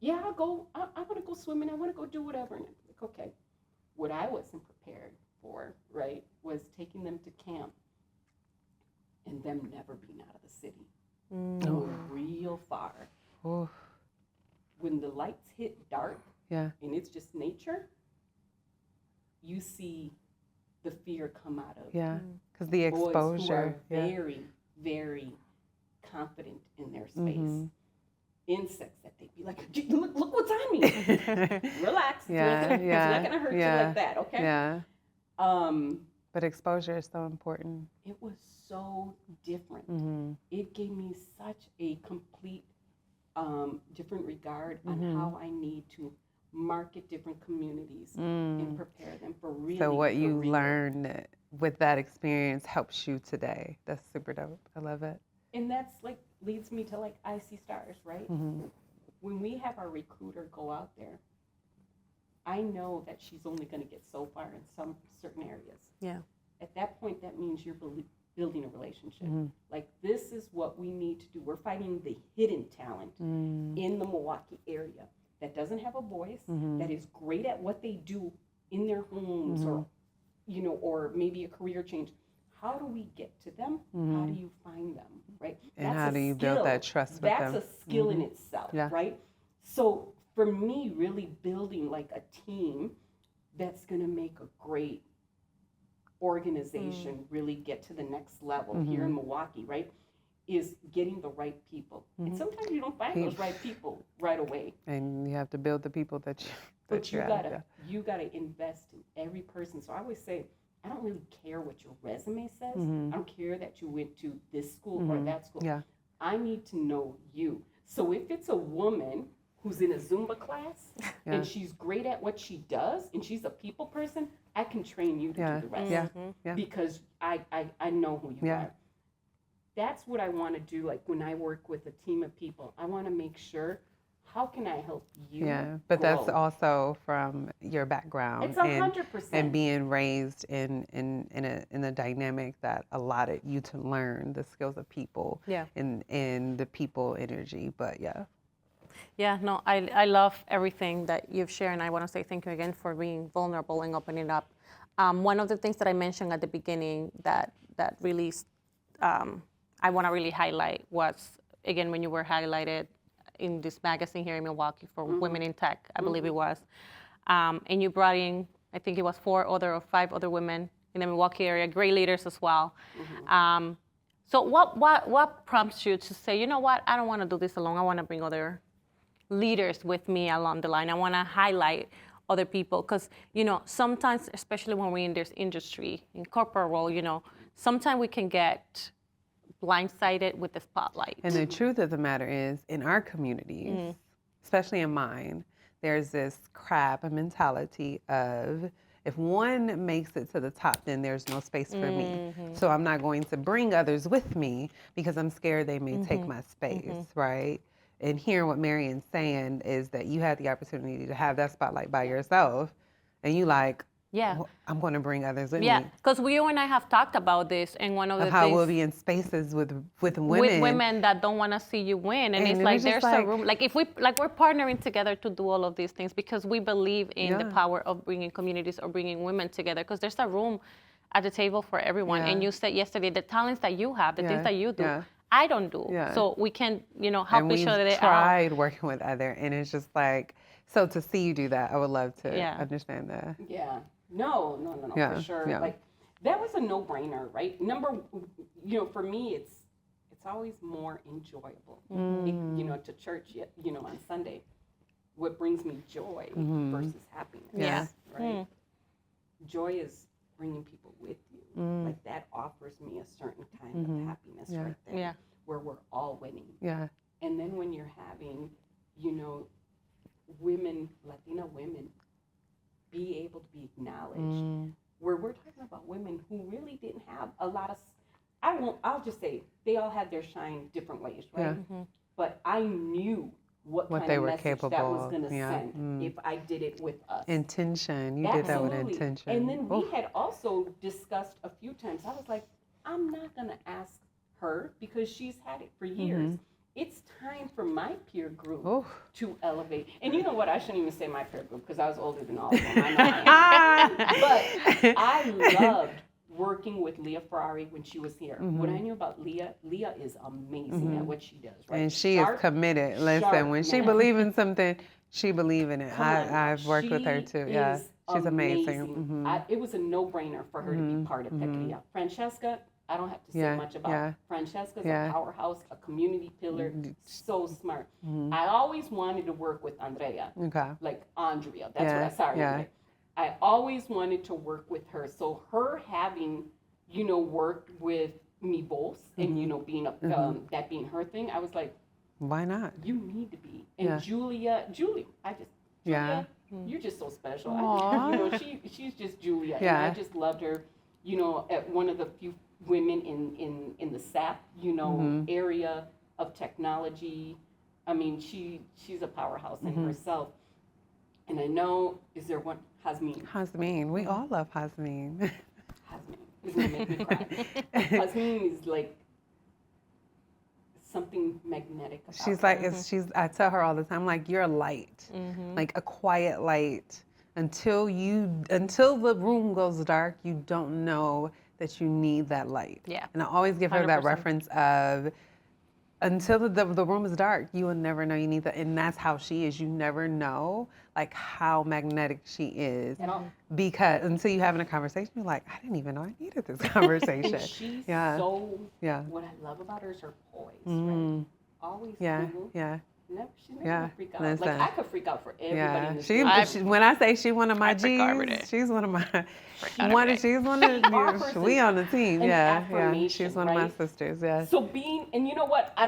Yeah, I'll go. I want to go swimming. I want to go do whatever. And I'm like, okay. What I wasn't prepared for, right, was taking them to camp and them never being out of the city. They were real far. Oof. When the lights hit dark Yeah. and it's just nature, you see the fear come out of Yeah. Because the boys who exposure. are Yeah. very, very confident in their space. Insects that they'd be like, look what's on me. Relax. Yeah, It's yeah, not gonna hurt you yeah, like that, okay? Yeah. Um, But exposure is so important. it was so different. It gave me such a complete different regard on how I need to market different communities and prepare them for really. So what you career. learned with that experience helps you today. That's super dope. I love it. And that's like leads me to like IC Stars, right? When we have our recruiter go out there, I know that she's only going to get so far in some certain areas. Yeah. At that point, that means you're building a relationship. Like, this is what we need to do. We're fighting the hidden talent in the Milwaukee area that doesn't have a voice, that is great at what they do in their homes, or, you know, or maybe a career change. How do we get to them? How do you find them, right? And That's how a do you build skill. that trust with That's them? a skill in itself, Yeah. right? So for me, really building like a team that's going to make a great organization really get to the next level here in Milwaukee, right, is getting the right people. And sometimes you don't find those right people right away. And you have to build the people that But you you have. gotta invest in every person. So I always say, I don't really care what your resume says. I don't care that you went to this school or that school. Yeah. I need to know you. So if it's a woman who's in a Zumba class and she's great at what she does and she's a people person, I can train you to do the rest. Because I know who you are. That's what I want to do. Like when I work with a team of people, I want to make sure, how can I help you? Yeah, but grow? that's also from your background. It's 100%. And being raised in a dynamic that allotted you to learn the skills of people and the people energy. But Yeah, no, I love everything that you've shared, and I want to say thank you again for being vulnerable and opening up. One of the things that I mentioned at the beginning that really I want to really highlight was, again, when you were highlighted in this magazine here in Milwaukee for Women in Tech, I believe it was, and you brought in, I think it was 4 or 5 other women in the Milwaukee area, great leaders as well. So what prompts you to say, you know what, I don't want to do this alone, I want to bring other leaders with me along the line. I want to highlight other people because, sometimes, especially when we're in this industry, in corporate role, sometimes we can get blindsided with the spotlight. And the truth of the matter is, in our communities, especially in mine, there's this crab mentality of, if one makes it to the top, then there's no space for me. So I'm not going to bring others with me because I'm scared they may take my space, right? And hearing what Marion's saying is that you had the opportunity to have that spotlight by yourself, and you like, well, I'm going to bring others with me. Yeah, because you and I have talked about this, and one of the how things we'll be in spaces with women. With women that don't want to see you win. And it's like there's a room, like if we're partnering together to do all of these things because we believe in the power of bringing communities or bringing women together, because there's a room at the table for everyone. And you said yesterday, the talents that you have, the things that you do, I don't do. So we can, help each other out. We've tried working with other, and it's just like, so to see you do that, I would love to understand that. Yeah. No, for sure. Yeah. Like that was a no-brainer, right? For me, it's always more enjoyable. To church, on Sunday, what brings me joy versus happiness, right? Joy is bringing people with you. Like that offers me a certain kind of happiness right there, where we're all winning. Yeah. And then when you're having, women, Latina women, be able to be acknowledged, where we're talking about women who really didn't have a lot of, I'll just say, they all had their shine different ways, right? But I knew what kind they of were message capable that was going to of. send if I did it with us. Intention. You did that with intention. And then we had also discussed a few times, I was like, I'm not going to ask her because she's had it for years. It's time for my peer group to elevate. And you know what? I shouldn't even say my peer group because I was older than all of them. I know I am. But I loved working with Leah Ferrari when she was here. What I knew about Leah is amazing at what she does, right? And she is committed. Listen, when she believes in something, she believes in it. I've worked with her too. Yeah, she's amazing. It was a no-brainer for her to be part of Tequila. Francesca, I don't have to say much about Francesca's a powerhouse, a community pillar, so smart. I always wanted to work with Andrea, like Andrea. That's what I started with. I always wanted to work with her. So her having, worked with me both and, being that being her thing, I was like, why not? You need to be. And Julia, you're just so special. She's just Julia. And I just loved her, at one of the few women in the SAP, area of technology. I mean, she's a powerhouse in herself. And I know, is there one? Hasmeen. We all love Hasmeen. Hasmeen is going to make me cry. Hasmeen is like something magnetic about she's her. Like, I tell her all the time, like, you're a light, like a quiet light. Until the room goes dark, you don't know that you need that light. Yeah. And I always give her 100%. That reference of, until the room is dark, you will never know you need that. And that's how she is. You never know, like, how magnetic she is. Because until you're having a conversation, you're like, I didn't even know I needed this conversation. And she's what I love about her is her poise, right? Always cool. she's never Yeah, gonna freak out. listen. Like I could freak out for everybody in this she, room. when I say she one of my I freak out every G's, day. she's one of my out every day. she's one of Our the person, we on the team. an Yeah, affirmation, she's one of my right? sisters. Yeah. So being, and you know what? I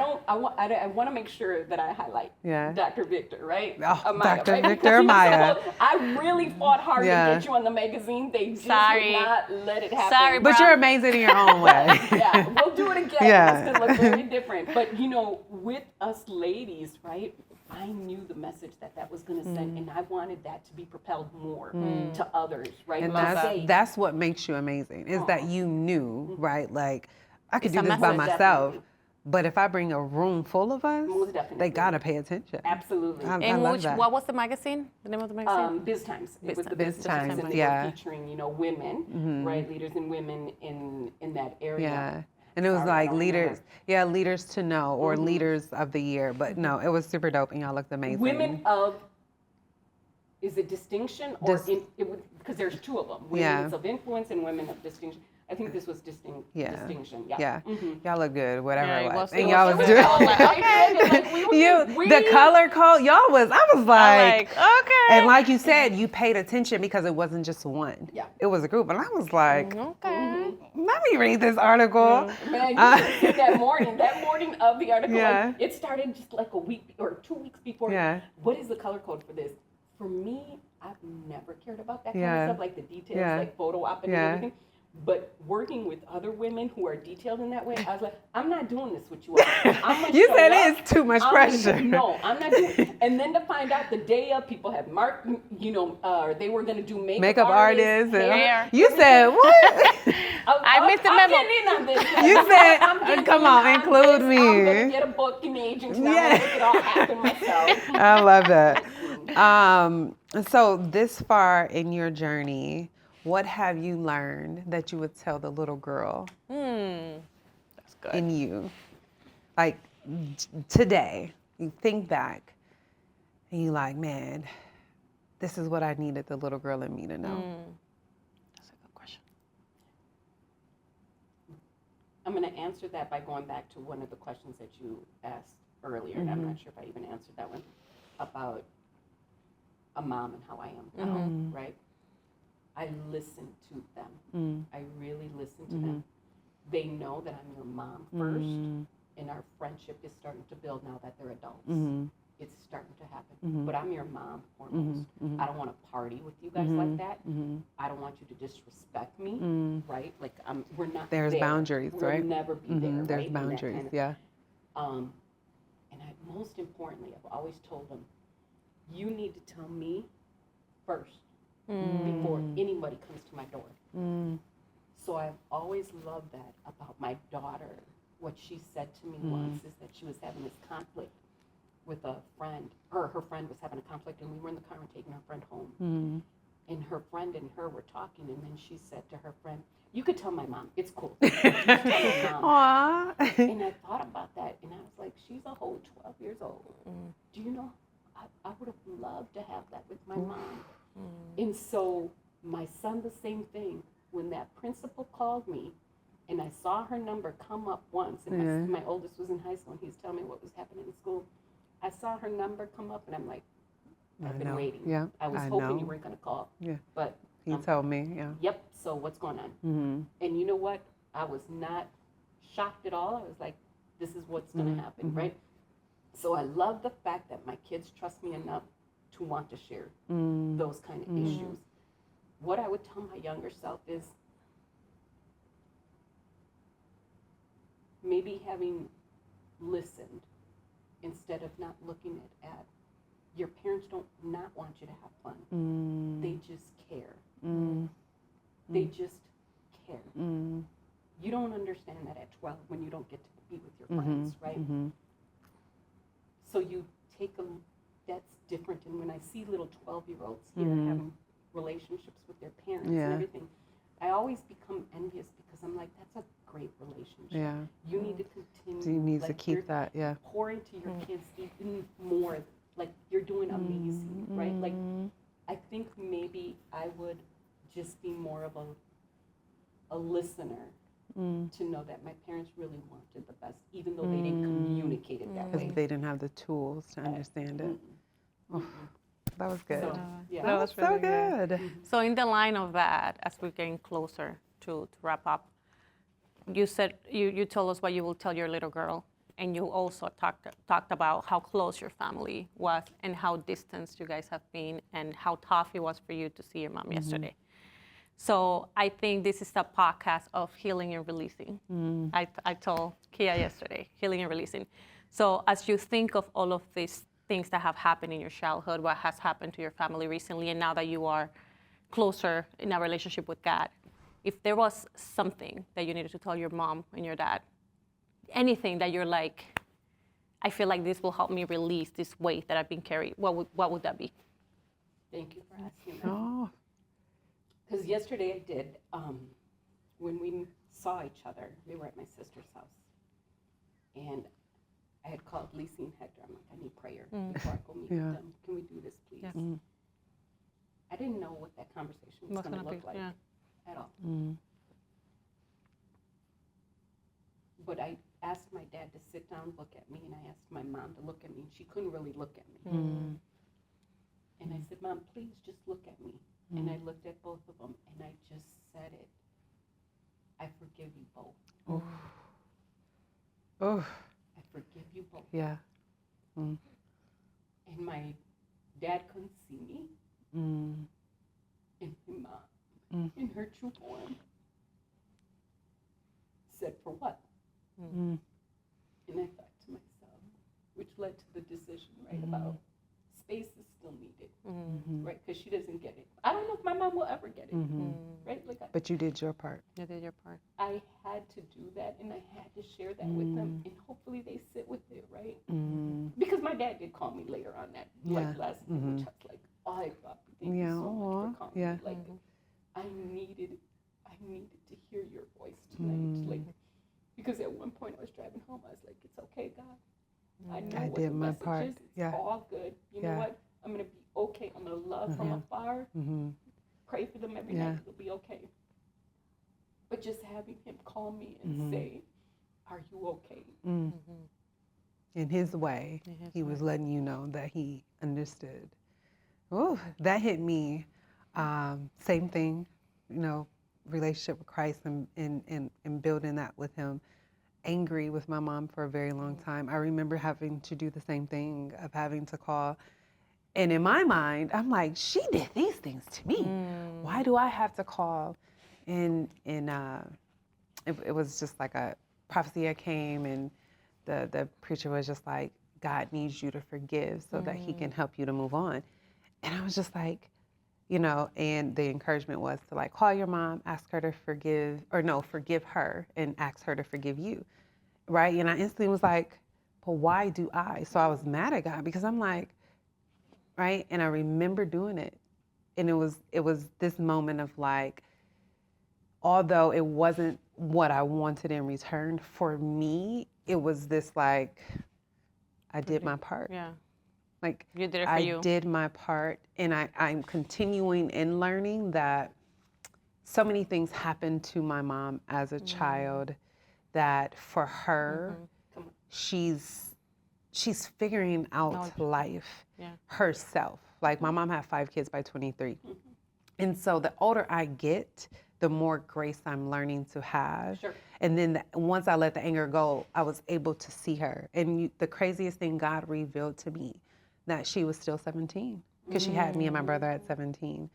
want to make sure that I highlight Yeah. Dr. Victor, right? Oh, Amaya, Dr. right? Victor Because he was Amaya. supposed- I really fought hard Yeah. to get you on the magazine. They just Sorry. would not let it happen. Sorry, But bro. you're amazing in your own way. Yeah, we'll do it again. Yeah. It's gonna look very different. But you know, with us ladies, right? I knew the message that was going to send, and I wanted that to be propelled more to others, right? And Love that. that's what makes you amazing, is that you knew, right? Like, I could It's do a this by message. myself, Definitely. but if I bring a room full of us, Most definitely. they gotta pay attention. Absolutely. I In love which, that. what was the magazine? The name of the magazine? Biz Times. It was the Biz Biz Times, Times, and they yeah. were featuring, you know, women, right? Leaders and women in that area. Yeah. And it was Sorry, I like don't leaders, remember. leaders to know, or leaders of the year. But no, it was super dope, and y'all looked amazing. Women of, is it distinction or because there's two of them. Women of influence and women of distinction. I think this was distinction. Yeah. Y'all look good, whatever Yeah, it it was. was- And it y'all was was super doing cool. Like, the color code, y'all was, I was like, okay. and like you said, you paid attention because it wasn't just one. Yeah. It was a group. And I was like, Okay. let me read this article. Man, you should see that morning of the article, Yeah. like, it started just like a week or 2 weeks before. Yeah. What is the color code for this? For me, I've never cared about that kind Yeah. of stuff, like the details, Yeah. like photo op and Yeah. everything. But working with other women who are detailed in that way, I was like, I'm not doing this with you all. I'm gonna You show said up. it's too much I'm pressure. gonna- no, I'm not doing it. And then to find out the day of, people had marked, you know, they were going to do makeup artists. And, hair. you said, what? I missed the memo. I'm getting in on this. You said, I'm getting come in on, include this. me. I'm going to get a book and agent, and I'm going to make it all happen myself. I love that. So this far in your journey, what have you learned that you would tell the little girl That's good. in you? Like today, you think back and you're like, man, this is what I needed the little girl in me to know. That's a good question. I'm going to answer that by going back to one of the questions that you asked earlier, and I'm not sure if I even answered that one, about a mom and how I am now, right? I listen to them. I really listen to them. They know that I'm your mom first, and our friendship is starting to build now that they're adults. It's starting to happen. But I'm your mom foremost. I don't want to party with you guys like that. I don't want you to disrespect me, right? Like we're not There's there. boundaries, we'll right? never be there, There's right? In that boundaries, kind of- yeah. And most importantly, I've always told them, you need to tell me first before anybody comes to my door. So I've always loved that about my daughter. What she said to me once is that she was having this conflict with a friend, or her friend was having a conflict, and we were in the car and taking her friend home. And her friend and her were talking, and then she said to her friend, you could tell my mom, it's cool. You can tell my mom. Aww. And I thought about that, and I was like, she's a whole 12 years old. Do you know, I would have loved to have that with my mom. And so my son, the same thing. When that principal called me, and I saw her number come up once, and my oldest was in high school, and he was telling me what was happening in school. I saw her number come up, and I'm like, I've been waiting. Yeah, I was hoping you weren't going to call. Yeah. But He told me, yeah. yep, so what's going on? And you know what? I was not shocked at all. I was like, this is what's going to happen, right? So I love the fact that my kids trust me enough to want to share those kind of issues. What I would tell my younger self is maybe having listened instead of not looking at your parents don't not want you to have fun. They just care. They just care. You don't understand that at 12 when you don't get to be with your friends, right? So you take that's different. And when I see little 12-year-olds here having relationships with their parents and everything, I always become envious because I'm like, that's a great relationship. Yeah. You need to continue. You need to like, keep you're that, yeah. pouring to your kids even more. Like you're doing amazing, right? Like I think maybe I would just be more of a listener to know that my parents really wanted the best, even though they didn't communicate it that Because way. they didn't have the tools to understand it. Oh, that was good. So, yeah. That was That's so really good. So in the line of that, as we're getting closer to wrap up, you said you told us what you will tell your little girl, and you also talked about how close your family was and how distant you guys have been and how tough it was for you to see your mom yesterday. So I think this is a podcast of healing and releasing. I told Kia yesterday, healing and releasing. So as you think of all of these things that have happened in your childhood, what has happened to your family recently, and now that you are closer in a relationship with God, if there was something that you needed to tell your mom and your dad, anything that you're like, I feel like this will help me release this weight that I've been carrying, what would that be? Thank you for asking that. Oh, Because yesterday I did, when we saw each other, we were at my sister's house. And I had called Lisa and Hector. I'm like, I need prayer before I go meet with them. Can we do this, please? Yes. I didn't know what that conversation was What's going to gonna look be, like yeah. at all. But I asked my dad to sit down, look at me, and I asked my mom to look at me, and she couldn't really look at me. And I said, Mom, please just look at me. And I looked at both of them, and I just said it. I forgive you both. oh, I forgive you both. yeah. And my dad couldn't see me, and my mom, in her true form, said, for what? And I thought to myself, which led to the decision, right, about space is still needed, right, because she doesn't get it. I don't know if my mom will ever get it, right? Like, But you did your part. You did your part. I had to do that, and I had to share that with them, and hopefully they sit with it, right? Because my dad did call me later on that, like last week, which I was like, oh, I thought, thank you so much for calling me. Like, I needed to hear your voice tonight, like, because at one point I was driving home, I was like, it's okay, God. I know what did the my message part. is. It's Yeah. all good. You know what? I'm going to be okay. I'm going to love from afar. Pray for them every night. It'll be okay. But just having him call me and say, are you okay? In his way, he was letting you know that he understood. Oh, that hit me. Same thing, you know, relationship with Christ and building that with him. Angry with my mom for a very long time. I remember having to do the same thing of having to call. And in my mind, I'm like, she did these things to me. Why do I have to call? And it was just like a prophecy that came, and the preacher was just like, God needs you to forgive so that he can help you to move on. And I was just like, you know, and the encouragement was to like call your mom, ask her to forgive her and ask her to forgive you, right? And I instantly was like, but why do I? So I was mad at God because I'm like, right? And I remember doing it. And it was this moment of like, although it wasn't what I wanted in return, for me, it was this like, I did my part. Yeah. Like, You did it for I you. did my part, and I'm continuing in learning that so many things happened to my mom as a child that for her, she's figuring out life herself. Like, my mom had 5 kids by 23. And so the older I get, the more grace I'm learning to have. Sure. And then once I let the anger go, I was able to see her. And the craziest thing God revealed to me, that she was still 17, because she had me and my brother at 17.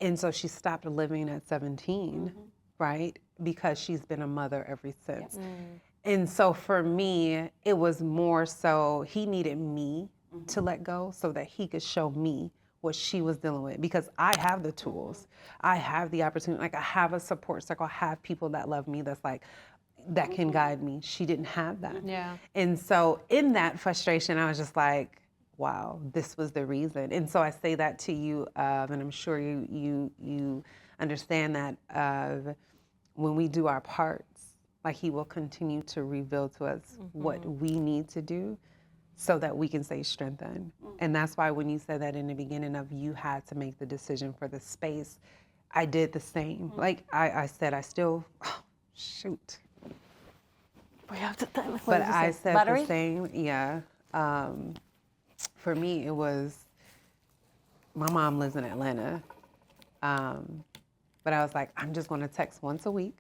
And so she stopped living at 17, right? Because she's been a mother ever since. And so for me, it was more so he needed me to let go so that he could show me what she was dealing with, because I have the tools. I have the opportunity. Like, I have a support circle. I have people that love me that's like, that can guide me. She didn't have that. Yeah. And so in that frustration, I was just like, wow, this was the reason. And so I say that to you, and I'm sure you understand that when we do our parts, like, he will continue to reveal to us what we need to do so that we can stay strengthened. And that's why when you said that in the beginning of you had to make the decision for the space, I did the same. Like I said, shoot. We have to tell. But I said the same, yeah. For me, it was, my mom lives in Atlanta. But I was like, I'm just going to text once a week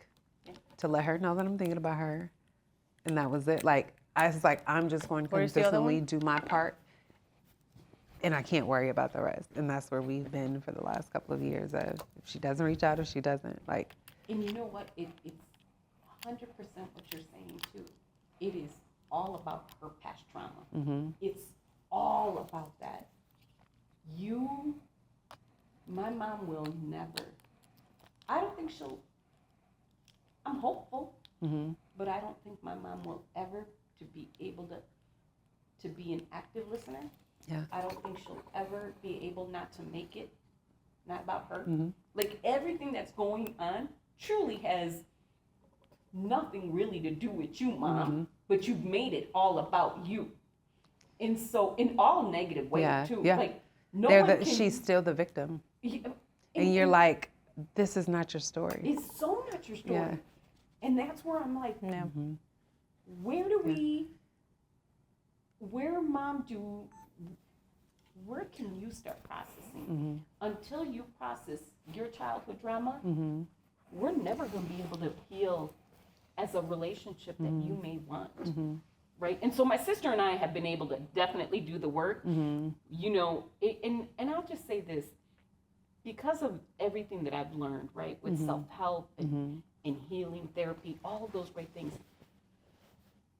to let her know that I'm thinking about her. And that was it. Like, I was like, I'm just going to consistently do my part. And I can't worry about the rest. And that's where we've been for the last couple of years. If she doesn't reach out, if she doesn't, like. And you know what? It's 100% what you're saying, too. It is all about her past trauma. Mm-hmm. It's all about that. My mom will never, I don't think I'm hopeful, Mm-hmm. but I don't think my mom will ever to be able to be an active listener. Yeah. I don't think she'll ever be able not to make it not about her. Mm-hmm. Like, everything that's going on truly has nothing really to do with you, Mom, Mm-hmm. but you've made it all about you. And so, in all negative ways, too. Yeah. Like, no one can, she's still the victim. Yeah, And you're like, this is not your story. it's so not your story. Yeah. And that's where I'm like, Mm-hmm. where do we, where can you start processing? Mm-hmm. Until you process your childhood drama, Mm-hmm. we're never going to be able to heal as a relationship that you may want. Mm-hmm. Right? And so my sister and I have been able to definitely do the work, Mm-hmm. you know, and I'll just say this, because of everything that I've learned, right, with Mm-hmm. self-help and, Mm-hmm. and healing therapy, all of those great things,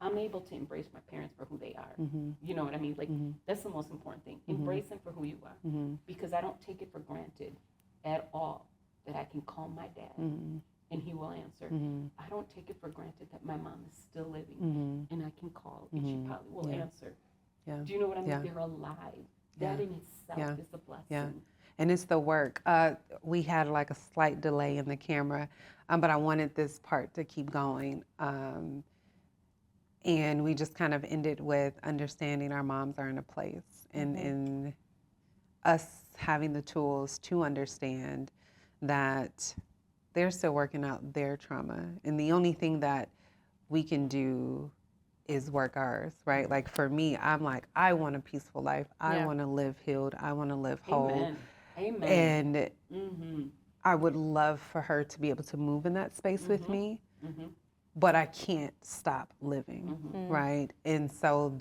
I'm able to embrace my parents for who they are. Mm-hmm. You know what I mean? Like, Mm-hmm. that's the most important thing. Mhm. Embrace them for who you are. Mm-hmm. Because I don't take it for granted at all that I can call my dad Mm-hmm. and he will answer. Mm-hmm. I don't take it for granted that my mom is still living Mm-hmm. and I can call and she Mhm. probably will Yeah. answer. Yeah. Do you know what I mean? Yeah. They're alive. That Yeah. in itself Yeah. is a blessing. Yeah. And it's the work. We had like a slight delay in the camera, but I wanted this part to keep going. And we just kind of ended with understanding our moms are in a place and us having the tools to understand that they're still working out their trauma. And the only thing that we can do is work ours, right? Like for me, I'm like, I want a peaceful life. I want to live healed. I want to live whole. Amen. Amen. And Mm-hmm. I would love for her to be able to move in that space with me, Mm-hmm. but I can't stop living, right? And so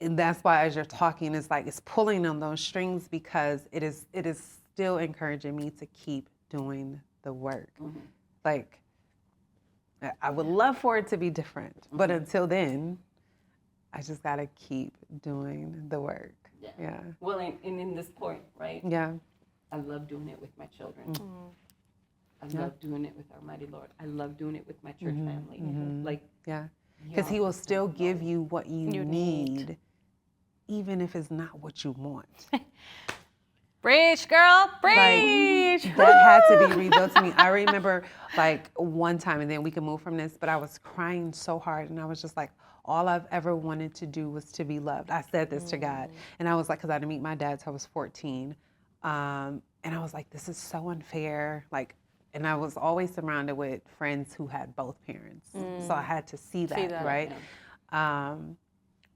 and that's why as you're talking, it's like it's pulling on those strings because it is still encouraging me to keep doing the work. Mm-hmm. Like, I would love for it to be different, but until then, I just gotta keep doing the work. Yeah. Well, and in this point, right? Yeah. I love doing it with my children. I Yeah. love doing it with our mighty Lord. I love doing it with my church family. Like, Yeah. Because He will still give you what you need, even if it's not what you want. Preach, girl, preach. Like, that had to be rebuilt to me. I remember like one time, and then we can move from this, but I was crying so hard, and I was just like, all I've ever wanted to do was to be loved. I said this to God, and I was like, because I didn't meet my dad till I was 14, and I was like, this is so unfair. Like, and I was always surrounded with friends who had both parents, so I had to see that. Right?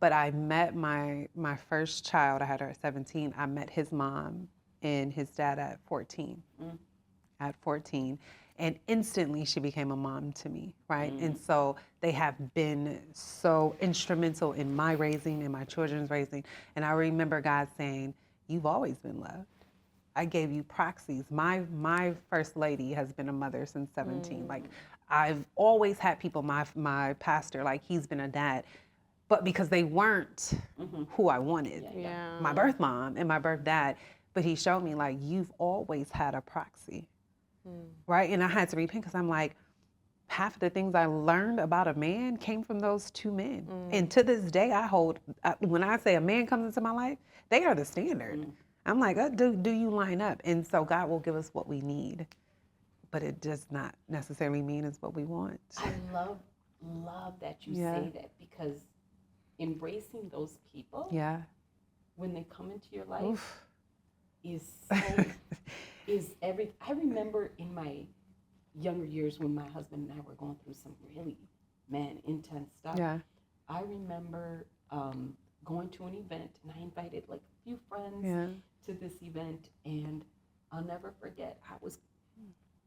But I met my first child. I had her at 17. I met his mom and his dad at 14. At 14. And instantly she became a mom to me, right? And so they have been so instrumental in my raising and my children's raising. And I remember God saying, you've always been loved. I gave you proxies. My first lady has been a mother since 17. Like, I've always had people, my pastor, like he's been a dad. But because they weren't who I wanted, my birth mom and my birth dad, but he showed me like, you've always had a proxy, right? And I had to repent because I'm like, half of the things I learned about a man came from those two men. And to this day, when I say a man comes into my life, they are the standard. I'm like, do you line up? And so God will give us what we need, but it does not necessarily mean it's what we want. I love that you say that, because embracing those people when they come into your life is so, is everything. I remember in my younger years when my husband and I were going through some really, intense stuff. Yeah. I remember going to an event, and I invited like a few friends Yeah. to this event, and I'll never forget, I was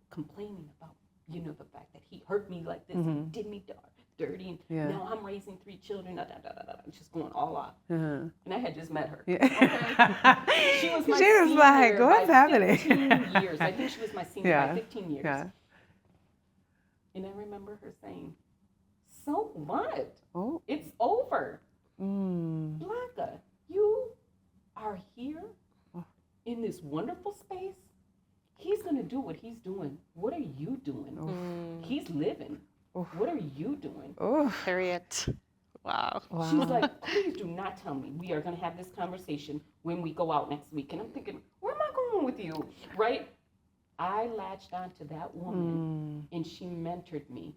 complaining about, the fact that he hurt me like this, and did me dirty, and Yeah. now I'm raising 3 children, just going all out. Uh-huh. And I had just met her. Yeah. Okay? She was my She was senior like, what's by happening? 15 years. I think she was my senior Yeah. by 15 years. Yeah. And I remember her saying, so what? Oh. It's over. Mm. Blanca, you are here in this wonderful space. He's going to do what he's doing. What are you doing? He's living. What are you doing? Oh. Period. Wow. Wow. She's like, please do not tell me. We are going to have this conversation when we go out next week. And I'm thinking, where am I going with you? Right? I latched onto that woman, and she mentored me.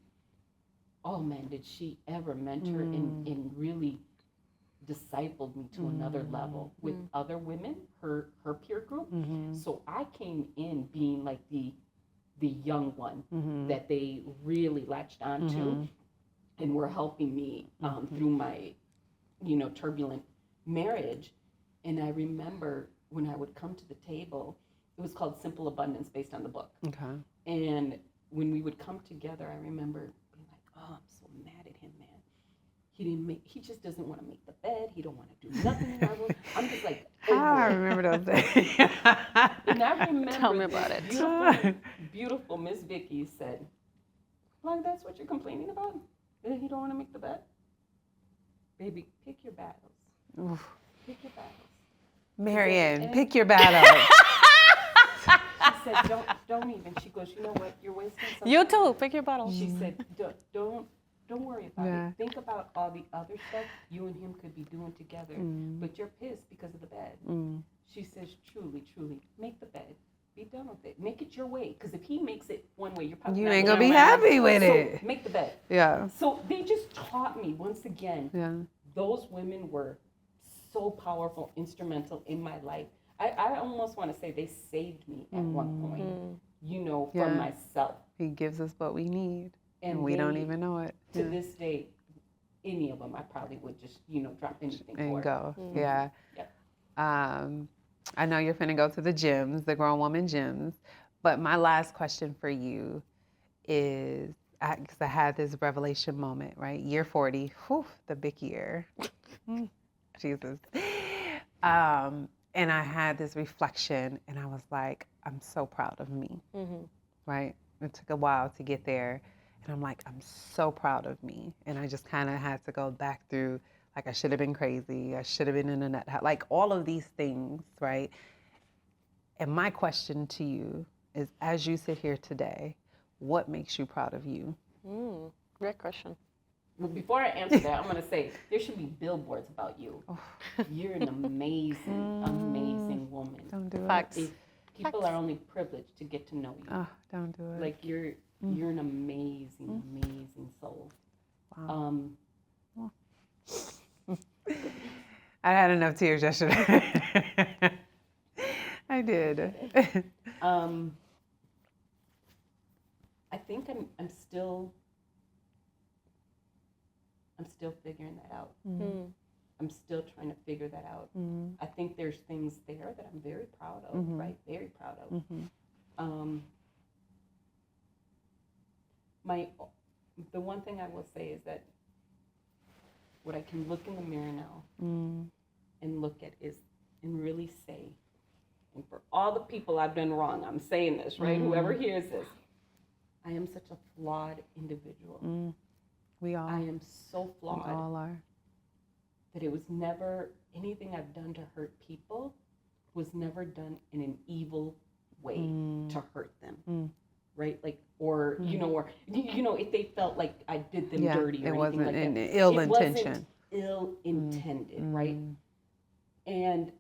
Oh, man, did she ever mentor and really discipled me to another level with other women, her peer group. So I came in being like the young one that they really latched onto, and were helping me through my, turbulent marriage. And I remember when I would come to the table, it was called Simple Abundance based on the book. Okay. And when we would come together, I remember being like, oh, I'm so mad at him, man. He just doesn't want to make the bed. He don't want to do nothing in our room. I'm just like, I remember those days. And I remember Tell me about it. Beautiful Miss Vicky said, like, that's what you're complaining about? That he don't want to make the bed? Baby, pick your battles. Oof. Pick your battles. Marianne, pick your battle. She said, don't even. She goes, you know what? You're wasting something. You too. Pick your bottle. She said, don't worry about Yeah. it. Think about all the other stuff you and him could be doing together, but you're pissed because of the bed. She says, truly, make the bed. Be done with it. Make it your way. Because if he makes it one way, you're probably You not ain't gonna be gonna like happy with So it. make the bed. Yeah. So they just taught me once again. Yeah. Those women were so powerful, instrumental in my life. I almost want to say they saved me at one point, from myself. He gives us what we need, and we they- don't even know it. To this day, any of them, I probably would just, drop anything And for. go. Yeah. Yeah. I know you're finna go to the gyms, the Grown Woman gyms, but my last question for you is, because I had this revelation moment, right? Year 40, whew, the big year. Jesus. And I had this reflection, and I was like, I'm so proud of me, right? It took a while to get there, and I'm like, I'm so proud of me. And I just kind of had to go back through, like, I should have been crazy, I should have been in a nut house, like all of these things, right? And my question to you is, as you sit here today, what makes you proud of you? Great question. Well, before I answer that, I'm going to say there should be billboards about you. You're an amazing, amazing woman. Don't do Facts. it. People are only privileged to get to know you. Oh, don't do it. Like you're an amazing, amazing soul. Wow. I had enough tears yesterday. I did. I think I'm still figuring that out. I'm still trying to figure that out. I think there's things there that I'm very proud of, right? Very proud of. The one thing I will say is that what I can look in the mirror now and look at is, and really say, and for all the people I've done wrong, I'm saying this, right? Whoever hears this, I am such a flawed individual. We all. I am so flawed. We all are. That it was never, anything I've done to hurt people was never done in an evil way to hurt them, right? Like, or, or, if they felt like I did them dirty or it anything wasn't like an that. ill It intention. wasn't ill-intended, right? And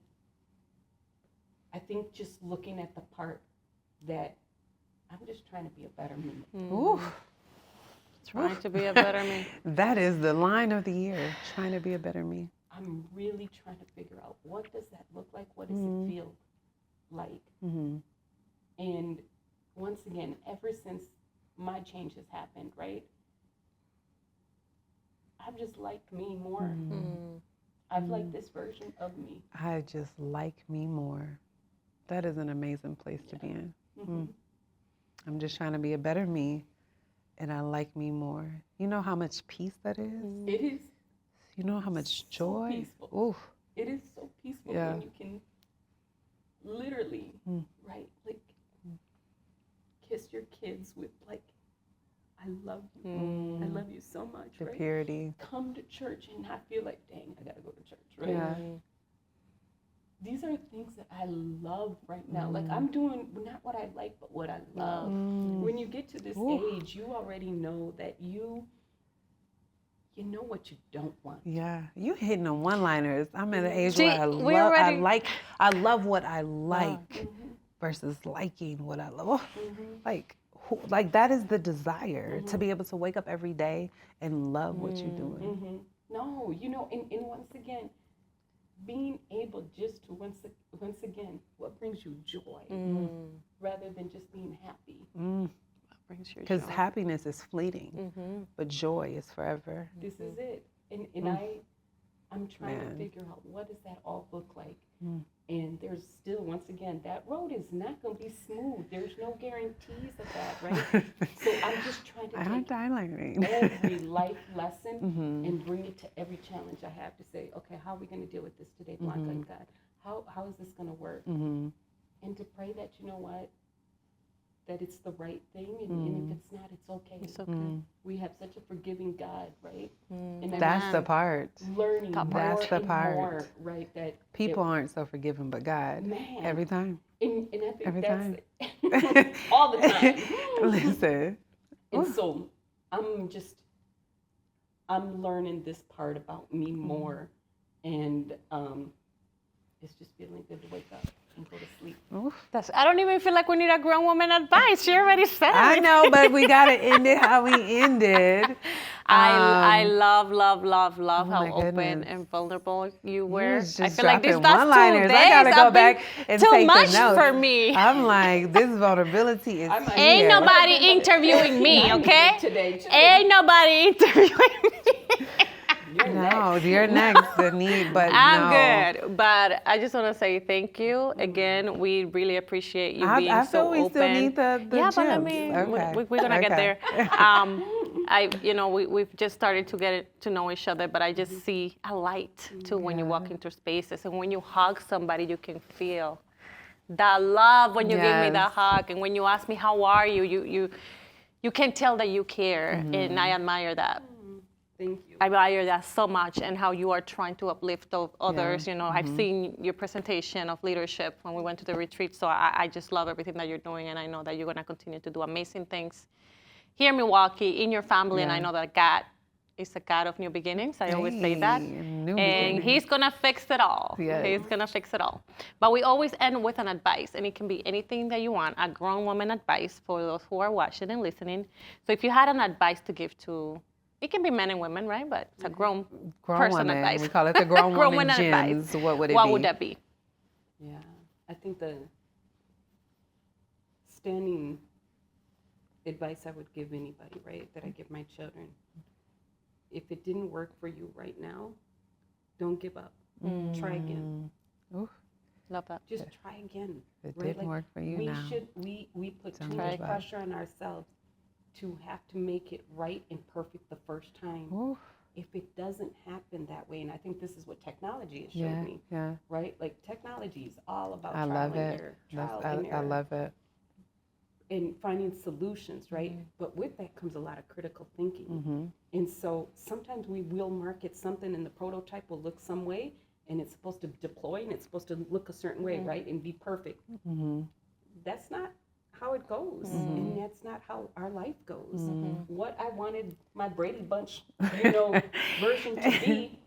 I think just looking at the part that I'm just trying to be a better me. Ooh. Trying to be a better me. That is the line of the year, trying to be a better me. I'm really trying to figure out, what does that look like? What does it feel like? And once again, ever since my change has happened, right? I've just liked me more. I've liked this version of me. I just like me more. That is an amazing place to be in. I'm just trying to be a better me, and I like me more. You know how much peace that is? It is. You know how much joy? So peaceful. Oof. It is so peaceful Yeah. when you can literally, right, like kiss your kids with like, I love you. I love you so much, The right? purity. Come to church and not feel like, dang, I gotta go to church, right? Yeah. These are things that I love right now. Like I'm doing not what I like, but what I love. When you get to this age, you already know that you know what you don't want. Yeah, you hitting on one-liners. I'm at an age See, where we already- I love what I like versus liking what I love. Like that is the desire to be able to wake up every day and love what you're doing. No, you know, and once again, being able just to once again, what brings you joy rather than just being happy. Because happiness is fleeting, but joy is forever. This is it. And I'm trying to figure out what does that all look like. And there's still, once again, that road is not going to be smooth. There's no guarantees of that, right? So I'm just trying to take every life lesson and bring it to every challenge I have to say, okay, how are we going to deal with this today, Blanca and God? How is this going to work? And to pray that, you know what, that it's the right thing, and if it's not, it's okay. It's okay. We have such a forgiving God, right? And That's the part. learning more That's the and part. more, right? That People aren't so forgiving, but God. Man. Every time. and I think Every that's all the time. Listen. And so I'm learning this part about me more, and it's just feeling good to wake up and go to sleep. I don't even feel like we need a grown woman advice. She already said it. I know, but we gotta end it how we ended. I love how my open goodness. and vulnerable you were. You was I just feel like these dropping last 2 one-liners. days I gotta go have been back and too take much the notes. for me. I'm like, this vulnerability is here. Ain't nobody interviewing me, okay? Today, too. Ain't nobody interviewing me. No, you're next. The need, but I'm no. good, but I just want to say thank you again. We really appreciate you being I so feel we open. still need the yeah, but let gems. me. Okay. We're gonna get Okay. there. We've just started to get to know each other, but I just see a light too when you walk into spaces, and when you hug somebody, you can feel that love when you give me that Yes. hug, and when you ask me how are you, you can tell that you care, and I admire that. Thank you. I admire that so much, and how you are trying to uplift others. Yeah. You know, I've seen your presentation of leadership when we went to the retreat, so I just love everything that you're doing, and I know that you're going to continue to do amazing things here in Milwaukee, in your family, and I know that God is a God of new beginnings. I always say that. New And beginnings. He's going to fix it all. Yes. He's going to fix it all. But we always end with an advice, and it can be anything that you want, a grown woman advice for those who are watching and listening. So if you had an advice to give to, it can be men and women, right? But it's a grown person woman. advice. We call it the grown woman advice. gems. What would it be? What would that be? Yeah, I think the standing advice I would give anybody, right, that I give my children, if it didn't work for you right now, don't give up. Try again. Oof, Love that. Just try again. it right? didn't work for you we now. We put too Don't much give up. pressure on ourselves to have to make it right and perfect the first time. Oof, If it doesn't happen that way, and I think this is what technology has yeah, showed me, yeah. right? Like technology is all about I trial love and it. error, trial and I error, love it. and finding solutions, right? But with that comes a lot of critical thinking. And so sometimes we will market something, and the prototype will look some way, and it's supposed to deploy, and it's supposed to look a certain way, right, and be perfect. That's not how it goes, and that's not how our life goes. What I wanted my Brady Bunch, version to be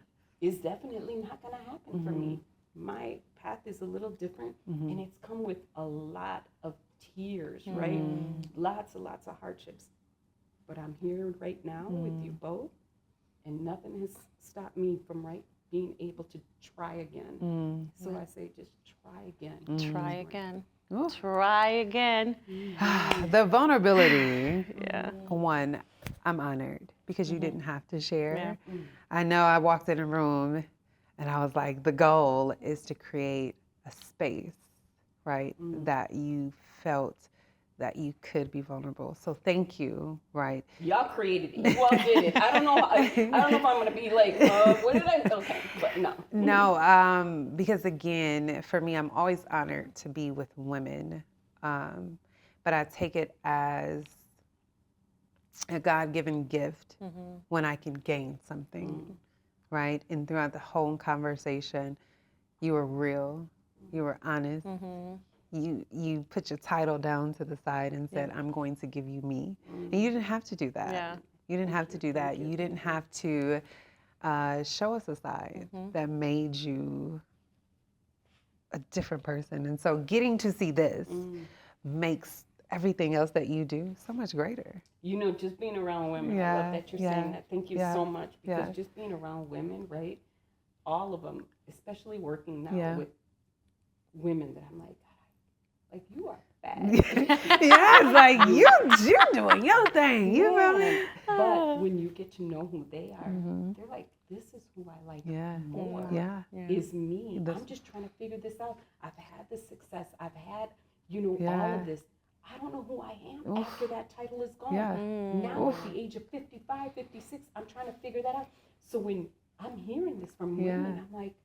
is definitely not going to happen for me. My path is a little different, and it's come with a lot of tears, right? Lots and lots of hardships. But I'm here right now with you both, and nothing has stopped me from being able to try again. So I say just try again. Try again. Try again. The vulnerability. Yeah. One, I'm honored because you didn't have to share. Yeah. I know I walked in a room and I was like, the goal is to create a space, right, that you felt that you could be vulnerable. So thank you, right? Y'all created it. You all did it. I don't know. I don't know if I'm gonna be like, what did I? Okay, but no. No, because again, for me, I'm always honored to be with women, but I take it as a God-given gift when I can gain something, right? And throughout the whole conversation, you were real, you were honest. You put your title down to the side and said, I'm going to give you me. And you didn't have to do that. Yeah. You didn't have to do that. You didn't have to show us a side that made you a different person. And so getting to see this makes everything else that you do so much greater. You know, just being around women, I love that you're saying that. Thank you so much. Because just being around women, right? All of them, especially working now with women that I'm like, like you are bad. Yes, like you're doing your thing. You feel me? But when you get to know who they are, they're like, this is who I like more. Yeah. Is me. I'm just trying to figure this out. I've had this success. I've had, all of this. I don't know who I am after that title is gone. Yeah. Now at the age of 55, 56, I'm trying to figure that out. So when I'm hearing this from women, I'm like,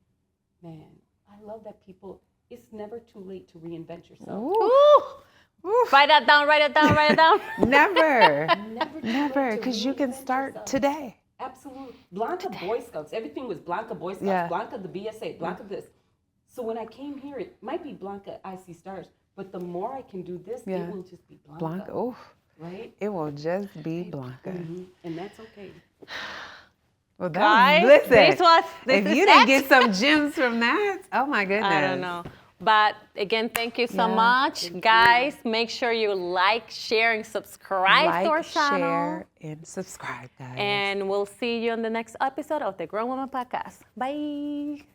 man, I love that people, it's never too late to reinvent yourself. Write that down, write it down, write it down. Never, because you can start today. Absolutely. Blanca Boy Scouts, everything was Blanca Boy Scouts, Blanca the BSA, Blanca this. So when I came here, it might be Blanca IC Stars, but the more I can do this, it will just be Blanca. Right? It will just be Blanca. And that's okay. Well, Guys, listen, this if you didn't get some gems from that, oh my goodness. I don't know. But again, thank you so much. Guys, make sure you like, share, and subscribe to our channel. Share, and subscribe, guys. And we'll see you on the next episode of the GRWN Woman Podcast. Bye.